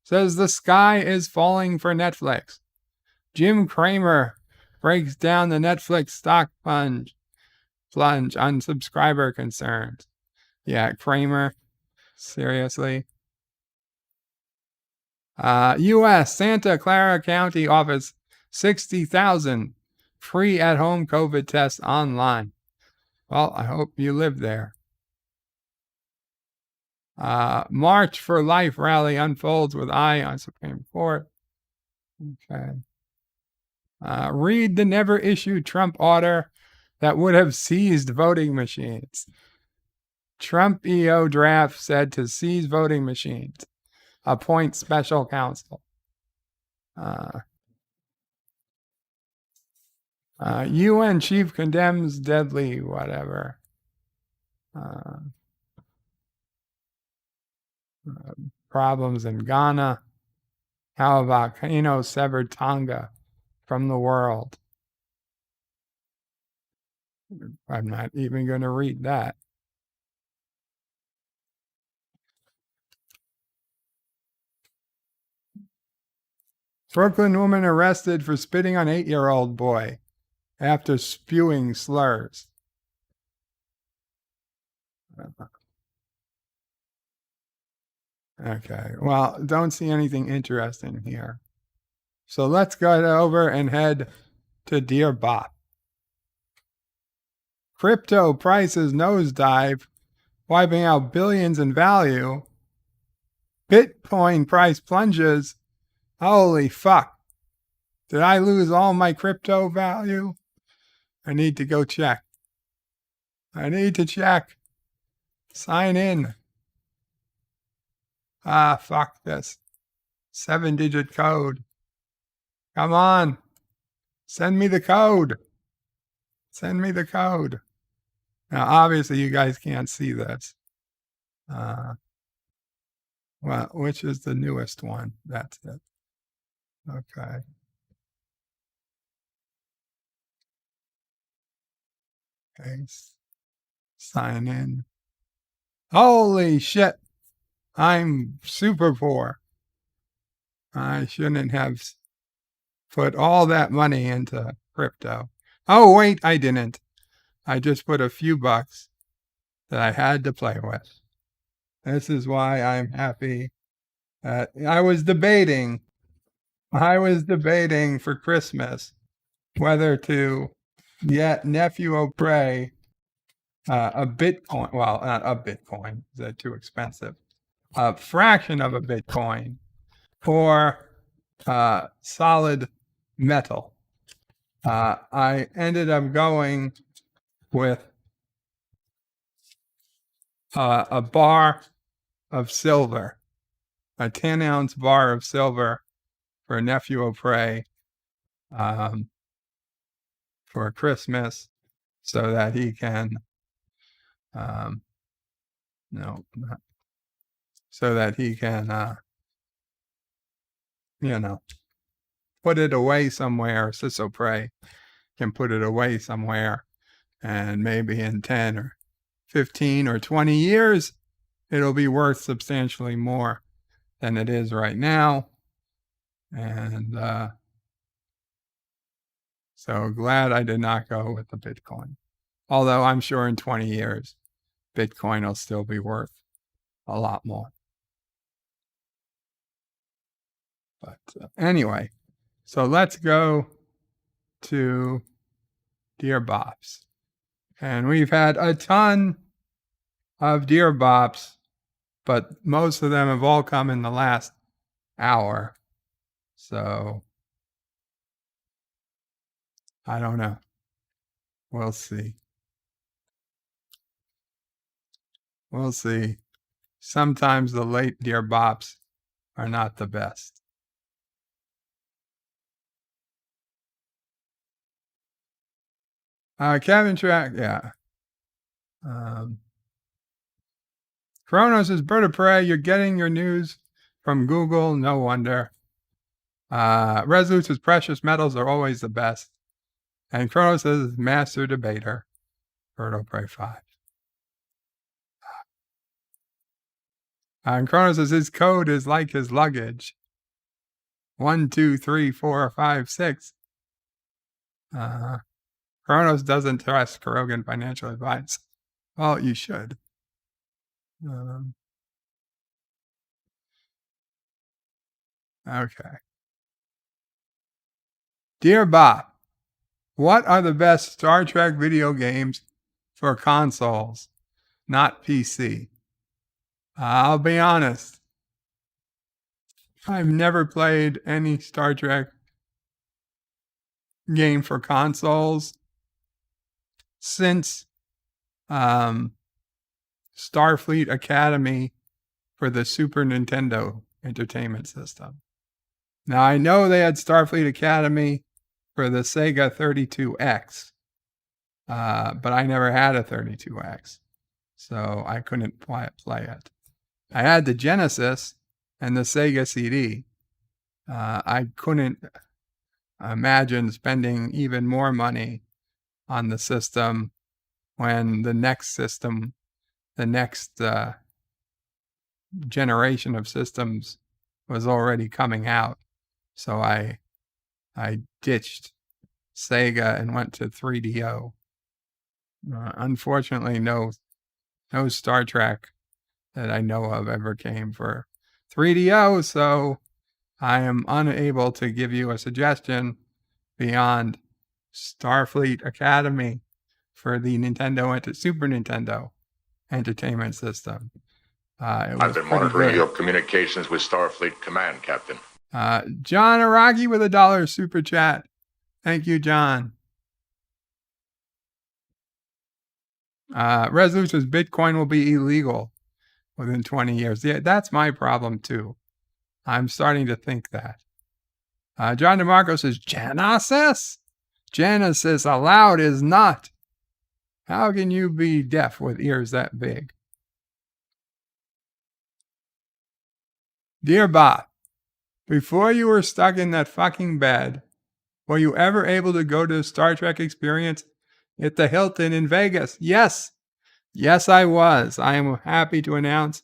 says the sky is falling for Netflix. Jim Cramer breaks down the Netflix stock plunge on subscriber concerns. Yeah, Cramer. Seriously. U.S. Santa Clara County office 60,000 free at-home COVID tests online. Well, I hope you live there. March for Life rally unfolds with eye on Supreme Court. Okay. Read the never-issued Trump order that would have seized voting machines. Trump EO draft said to seize voting machines. Appoint special counsel. UN chief condemns deadly whatever. Problems in Ghana. How about Kano severed Tonga from the world? I'm not even going to read that. Brooklyn woman arrested for spitting on 8-year-old boy after spewing slurs. Okay, well, don't see anything interesting here. So let's go over and head to Dear Bot. Crypto prices nosedive, wiping out billions in value. Bitcoin price plunges. Holy fuck. Did I lose all my crypto value? I need to go check. Sign in. Fuck this. 7-digit code. Come on. Send me the code. Now, obviously, you guys can't see this. Well, which is the newest one? That's it. Okay. Sign in. Holy shit. I'm super poor. I shouldn't have put all that money into crypto. Oh, wait, I didn't. I just put a few bucks that I had to play with. This is why I'm happy. I was debating for Christmas whether to get Nephew O'Prey a Bitcoin. Well, not a Bitcoin. Is that too expensive? A fraction of a Bitcoin or solid metal. I ended up going with a bar of silver, a 10-ounce bar of silver for Nephew O'Prey for Christmas so that he can, put it away somewhere. Sis O'Prey can put it away somewhere, and maybe in 10 or 15 or 20 years, it'll be worth substantially more than it is right now. And so glad I did not go with the Bitcoin. Although I'm sure in 20 years, Bitcoin will still be worth a lot more. But anyway, so let's go to Dear Bops. And we've had a ton of Dear Bops, but most of them have all come in the last hour. So I don't know. We'll see. We'll see. Sometimes the late Dear Bops are not the best. Kevin Track, yeah. Kronos is Bird of Prey. You're getting your news from Google. No wonder. Resolute says precious metals are always the best. And Kronos says master debater. Bird of Prey 5. And Kronos says his code is like his luggage. 1, 2, 3, 4, 5, 6. Kronos doesn't trust Kurogan financial advice. Well, you should. Okay. Dear Bob, what are the best Star Trek video games for consoles, not PC? I'll be honest. I've never played any Star Trek game for consoles since Starfleet Academy for the Super Nintendo Entertainment System. Now, I know they had Starfleet Academy for the Sega 32X, but I never had a 32X, so I couldn't play it. I had the Genesis and the Sega CD. I couldn't imagine spending even more money on the system when the next generation of systems was already coming out. So I ditched Sega and went to 3DO. Unfortunately, no Star Trek that I know of ever came for 3DO, so I am unable to give you a suggestion beyond Starfleet Academy for the Super Nintendo Entertainment System. I've been monitoring your communications with Starfleet Command, Captain. John Araki with $1 super chat. Thank you, John. Resolute says Bitcoin will be illegal within 20 years. Yeah, that's my problem too. I'm starting to think that. John DeMarco says Genesis? Genesis allowed is not. How can you be deaf with ears that big? Dear Bob, before you were stuck in that fucking bed, were you ever able to go to a Star Trek experience at the Hilton in Vegas? Yes. Yes, I was. I am happy to announce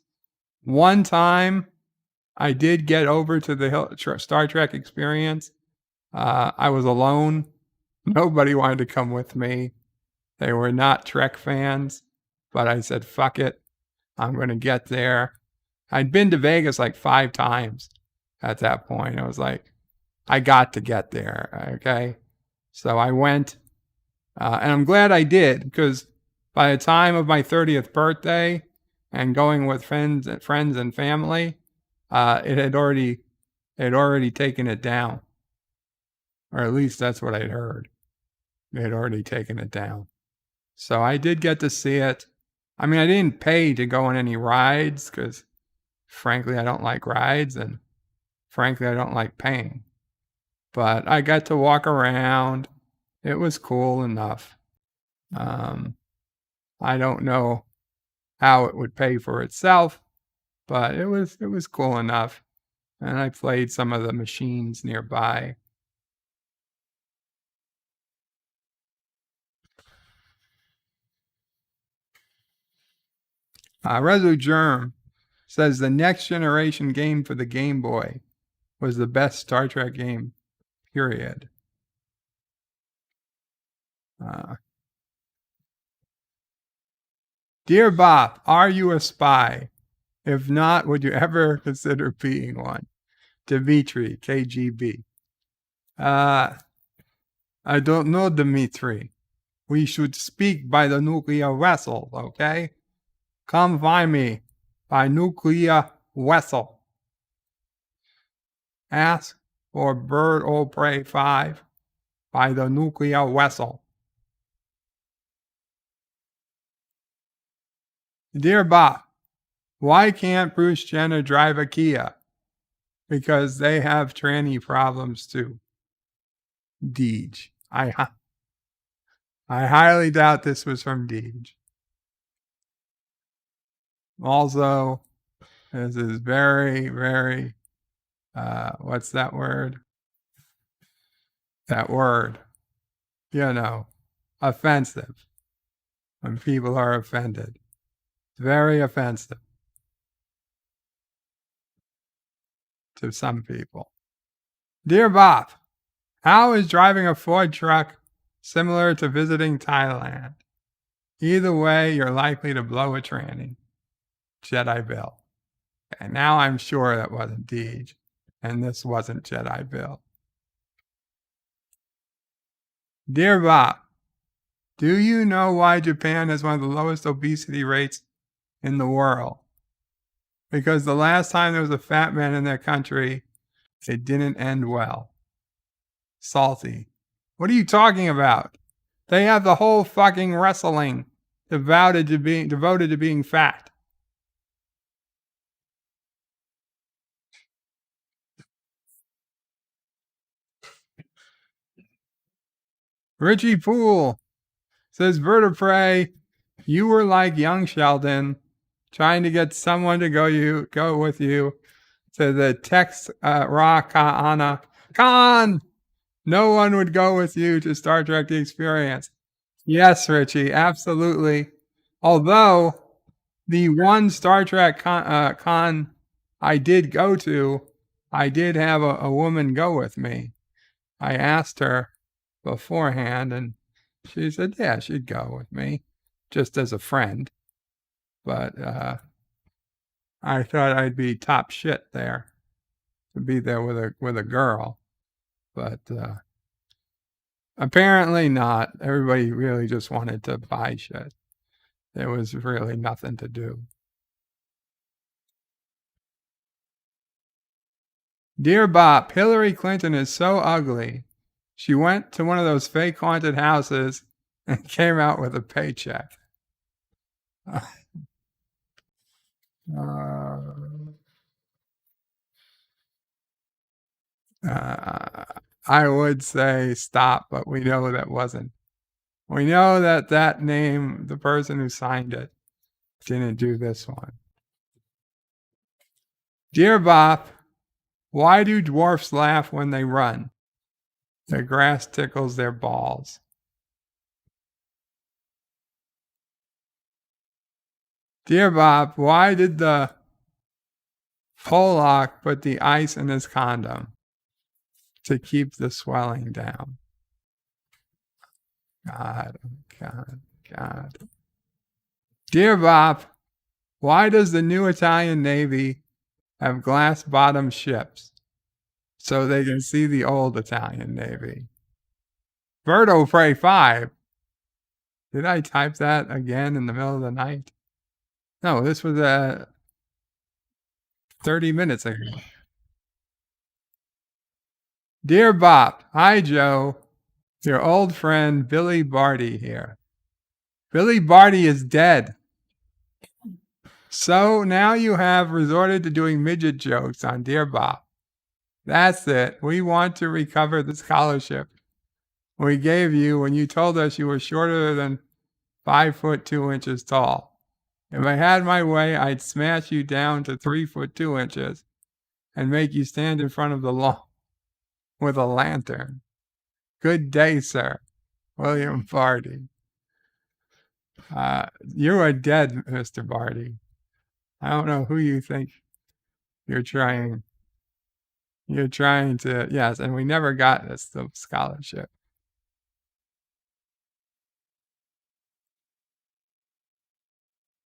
one time I did get over to the Star Trek experience. I was alone. Nobody wanted to come with me. They were not Trek fans, but I said, fuck it. I'm going to get there. I'd been to Vegas like 5 times at that point. I was like, I got to get there. Okay. So I went, and I'm glad I did, because by the time of my 30th birthday and going with friends and family, it had already taken it down. Or at least that's what I'd heard. They had already taken it down. So I did get to see it. I mean, I didn't pay to go on any rides because, frankly, I don't like rides, and frankly, I don't like paying. But I got to walk around. It was cool enough. I don't know how it would pay for itself, but it was cool enough. And I played some of the machines nearby. Rezo Germ says the Next Generation game for the Game Boy was the best Star Trek game, period. Dear Bob, are you a spy? If not, would you ever consider being one? Dimitri, KGB. I don't know, Dmitri. We should speak by the nuclear vessel, okay? Come find me by nuclear vessel. Ask for Bird or Prey 5 by the nuclear vessel. Dear Bob, why can't Bruce Jenner drive a Kia? Because they have tranny problems too. Deej. I highly doubt this was from Deej. Also, this is very, very, what's that word? That word, offensive. When people are offended. It's very offensive to some people. Dear Bob, how is driving a Ford truck similar to visiting Thailand? Either way, you're likely to blow a tranny. Jedi Bill. And now I'm sure that wasn't Deej, and this wasn't Jedi Bill. Dear Bob, do you know why Japan has one of the lowest obesity rates in the world? Because the last time there was a fat man in their country, it didn't end well. Salty. What are you talking about? They have the whole fucking wrestling devoted to being fat. Richie Poole says, Bird of Prey, you were like young Sheldon, trying to get someone to go with you to the Tex Ra Ka'ana. Khan! No one would go with you to Star Trek The Experience. Yes, Richie, absolutely. Although the one Star Trek con I did go to, I did have a woman go with me. I asked her beforehand, and she said, yeah, she'd go with me, just as a friend. But I thought I'd be top shit there, to be there with a girl. But apparently not. Everybody really just wanted to buy shit. There was really nothing to do. Dear Bob, Hillary Clinton is so ugly. She went to one of those fake haunted houses and came out with a paycheck. I would say stop, but we know that wasn't. We know that name, the person who signed it, didn't do this one. Dear Bob, why do dwarfs laugh when they run? The grass tickles their balls. Dear Bob, why did the Pollock put the ice in his condom? To keep the swelling down. God. Dear Bob, why does the new Italian Navy have glass-bottom ships? So they can see the old Italian Navy. Bird of Prey 5. Did I type that again in the middle of the night? No, this was 30 minutes ago. Dear Bob, hi Joe, your old friend Billy Barty here. Billy Barty is dead. So now you have resorted to doing midget jokes on Dear Bob. That's it. We want to recover the scholarship we gave you when you told us you were shorter than 5 foot 2 inches tall. If I had my way, I'd smash you down to 3 foot 2 inches and make you stand in front of the lawn with a lantern. Good day, sir. William Barty. You are dead, Mr. Barty. I don't know who you think you're trying to, yes, and we never got this scholarship.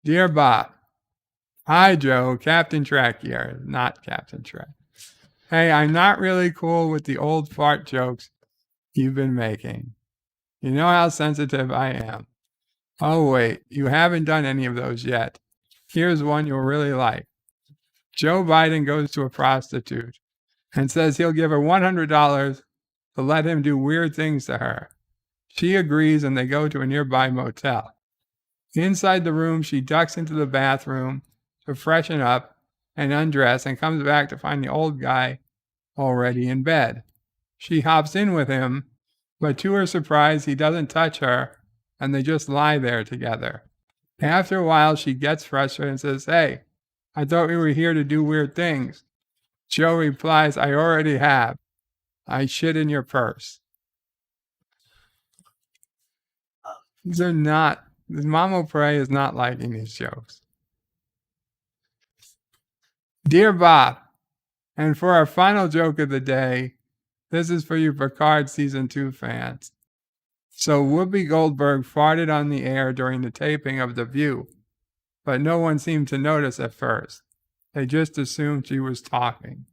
Dear Bob, hi Joe, Captain Track here, not Captain Track. Hey, I'm not really cool with the old fart jokes you've been making. You know how sensitive I am. Oh, wait, you haven't done any of those yet. Here's one you'll really like. Joe Biden goes to a prostitute and says he'll give her $100 to let him do weird things to her. She agrees and they go to a nearby motel. Inside the room, she ducks into the bathroom to freshen up and undress and comes back to find the old guy already in bed. She hops in with him, but to her surprise, he doesn't touch her and they just lie there together. After a while, she gets frustrated and says, "Hey, I thought we were here to do weird things." Joe replies, "I already have. I shit in your purse." These are not, Mamo Prey is not liking these jokes. Dear Bob, and for our final joke of the day, this is for you Picard Season 2 fans. So Whoopi Goldberg farted on the air during the taping of The View, but no one seemed to notice at first. They just assumed she was talking.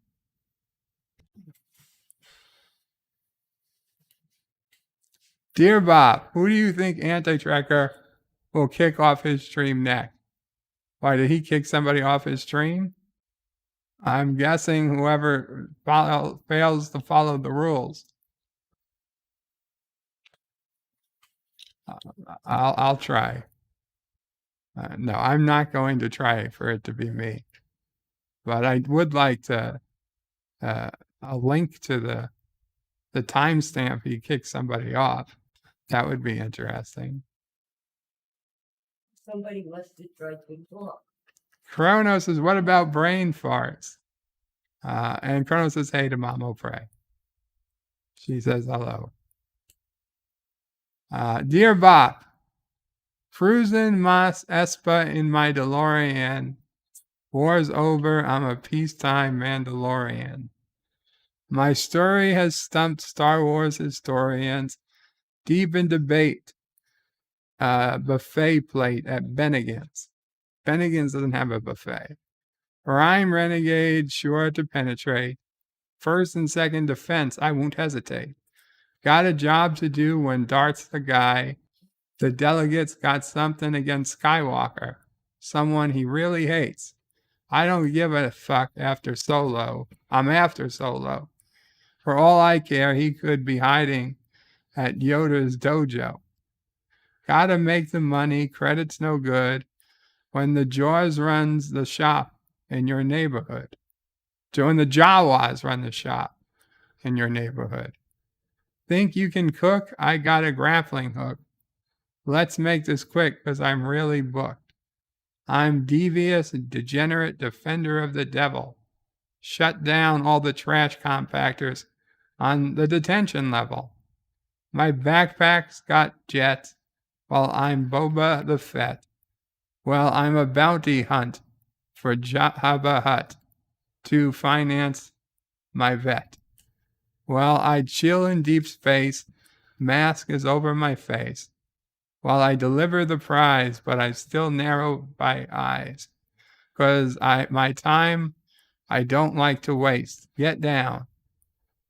Dear Bob, who do you think Anti-Tracker will kick off his stream next? Why, did he kick somebody off his stream? I'm guessing whoever fails to follow the rules. I'll try. No, I'm not going to try for it to be me. But I would like to a link to the timestamp he kicked somebody off. That would be interesting. Somebody must have tried to talk. Chrono says, what about brain farts? And Chrono says, hey to Mamo Prey. She says hello. Dear Bob, cruising Mas Espa in my DeLorean. War's over. I'm a peacetime Mandalorian. My story has stumped Star Wars historians deep in debate. Buffet plate at Bennigan's. Bennigan's doesn't have a buffet. Rhyme renegade, sure to penetrate. First and second defense, I won't hesitate. Got a job to do when Dart's the guy. The delegates got something against Skywalker, someone he really hates. I don't give a fuck after Solo. I'm after Solo. For all I care, he could be hiding at Yoda's dojo. Gotta make the money, credit's no good. When the Jaws runs the shop in your neighborhood. When the Jawas run the shop in your neighborhood. Think you can cook? I got a grappling hook. Let's make this quick because I'm really booked. I'm devious, degenerate defender of the devil. Shut down all the trash compactors on the detention level. My backpack's got jets while I'm Boba the Fett. Well, I'm a bounty hunt for Jabba Hutt to finance my vet. Well, I chill in deep space, mask is over my face. While I deliver the prize, but I still narrow my eyes. 'Cause my time I don't like to waste. Get down.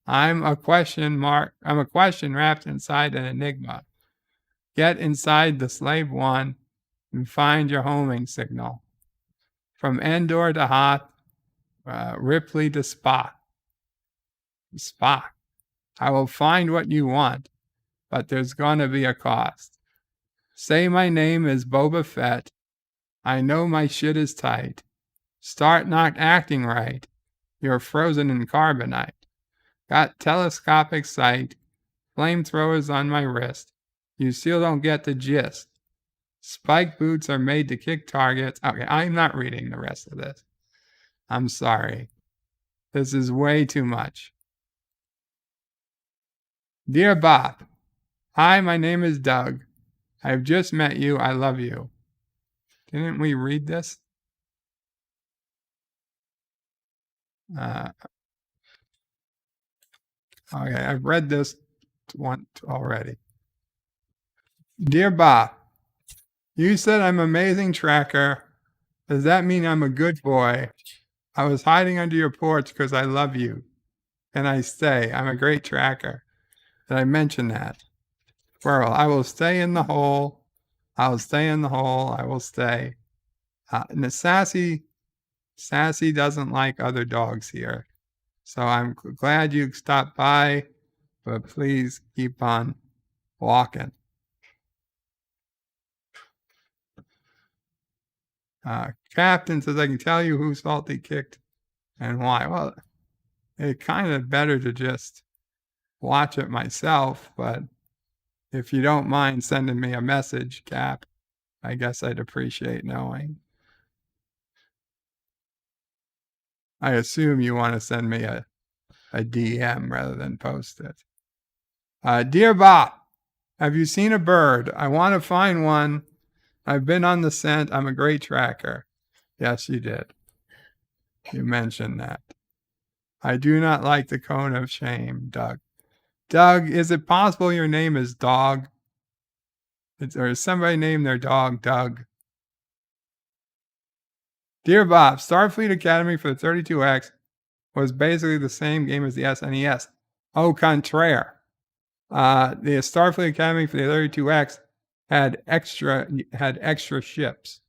I'm a question wrapped inside an enigma. Get inside the slave one and find your homing signal. From Endor to Hoth, Ripley to Spock. Spock. I will find what you want, but there's gonna be a cost. Say my name is Boba Fett. I know my shit is tight. Start not acting right. You're frozen in carbonite. Got telescopic sight. Flamethrowers on my wrist. You still don't get the gist. Spike boots are made to kick targets. Okay, I'm not reading the rest of this. I'm sorry. This is way too much. Dear Bob, hi, my name is Doug. I've just met you. I love you. Didn't we read this? Okay, I've read this once already. Dear Bob, you said I'm an amazing tracker. Does that mean I'm a good boy? I was hiding under your porch because I love you. And I stay. I'm a great tracker. Did I mention that? Squirrel, I will stay in the hole. I'll stay in the hole. I will stay. And the Sassy doesn't like other dogs here. So I'm glad you stopped by, but please keep on walking. Captain says, I can tell you who Salty kicked and why. Well, it's kind of better to just watch it myself, but if you don't mind sending me a message, Cap, I guess I'd appreciate knowing. I assume you want to send me a DM rather than post it. Dear Bob, have you seen a bird? I want to find one. I've been on the scent. I'm a great tracker. Yes, you did. You mentioned that. I do not like the cone of shame, Doug. Doug, is it possible your name is Dog? Or is somebody named their dog Doug? Dear Bob, Starfleet Academy for the 32X was basically the same game as the SNES. Au contraire. The Starfleet Academy for the 32X had extra ships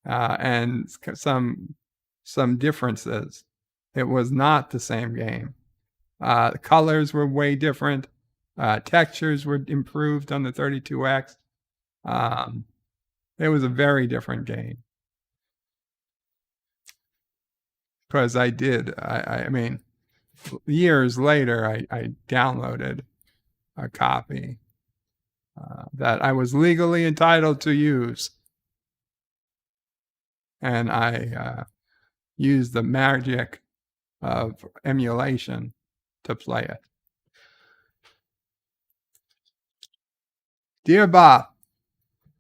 and some differences. It was not the same game. The colors were way different. Textures were improved on the 32X. It was a very different game. Because I mean, years later, I downloaded a copy that I was legally entitled to use. And I used the magic of emulation to play it. Dear Bob,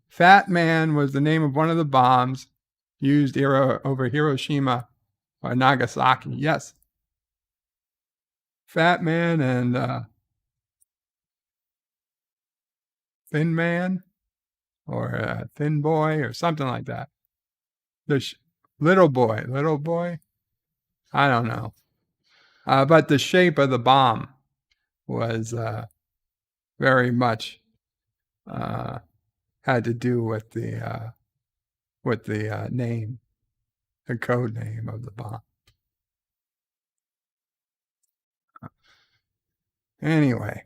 Fat Man was the name of one of the bombs used over Hiroshima or Nagasaki. Yes. Fat Man and Thin Man or Thin Boy or something like that. Little boy. I don't know. But the shape of the bomb was very much had to do with the name, the code name of the bomb. Anyway.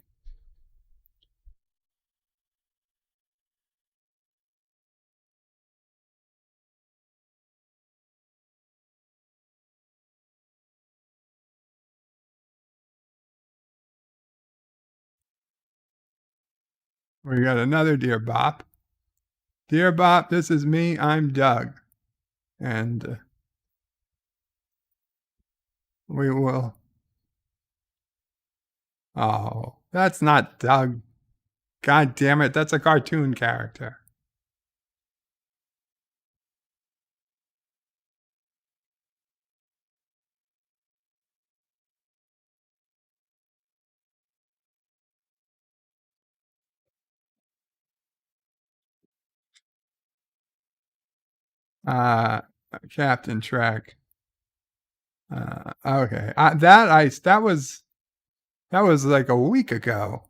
We got another Dear Bop. Dear Bop, this is me. I'm Doug. And we will... Oh, that's not Doug. God damn it. That's a cartoon character. Captain Trek. Okay. That was like a week ago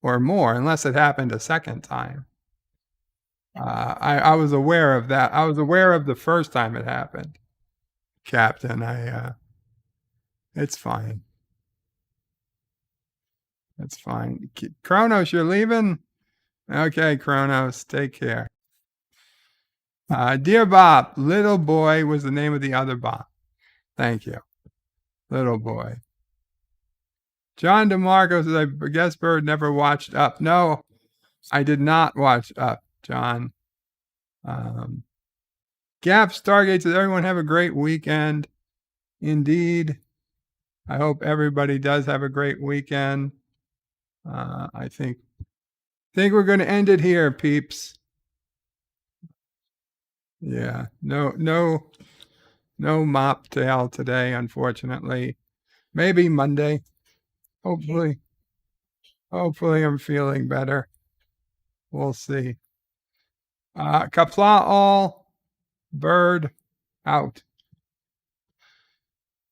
or more, unless it happened a second time. I was aware of that. I was aware of the first time it happened. Captain, it's fine. It's fine. Kronos, you're leaving? Okay, Kronos, take care. Dear Bob, Little Boy was the name of the other Bob. Thank you. Little Boy. John DeMarco says, I guess Bird never watched Up. No, I did not watch Up, John. Gap Stargate says, everyone have a great weekend. Indeed. I hope everybody does have a great weekend. I think we're going to end it here, peeps. Yeah, no mop tail today, unfortunately. Maybe Monday. Hopefully I'm feeling better. We'll see. Qapla all, Bird out.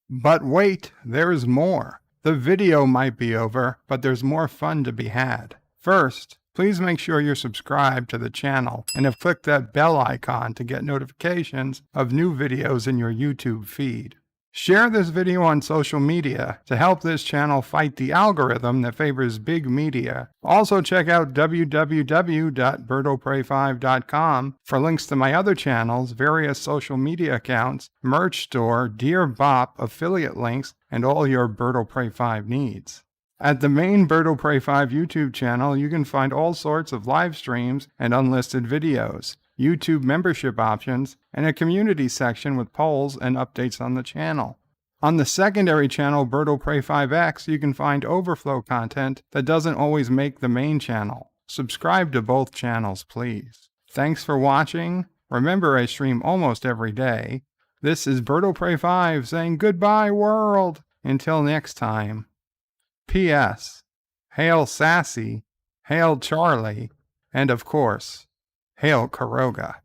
But wait, there's more. The video might be over, but there's more fun to be had. First, please make sure you're subscribed to the channel and have clicked that bell icon to get notifications of new videos in your YouTube feed. Share this video on social media to help this channel fight the algorithm that favors big media. Also check out www.birdoprey5.com for links to my other channels, various social media accounts, merch store, Dear Bop, affiliate links, and all your Birdo Prey 5 needs. At the main Birdo Prey 5 YouTube channel, you can find all sorts of live streams and unlisted videos, YouTube membership options, and a community section with polls and updates on the channel. On the secondary channel, Birdo Prey 5X, you can find overflow content that doesn't always make the main channel. Subscribe to both channels, please. Thanks for watching. Remember, I stream almost every day. This is Birdo Prey 5 saying goodbye, world. Until next time. P.S. Hail Sassy, hail Charlie, and of course, hail Karoga.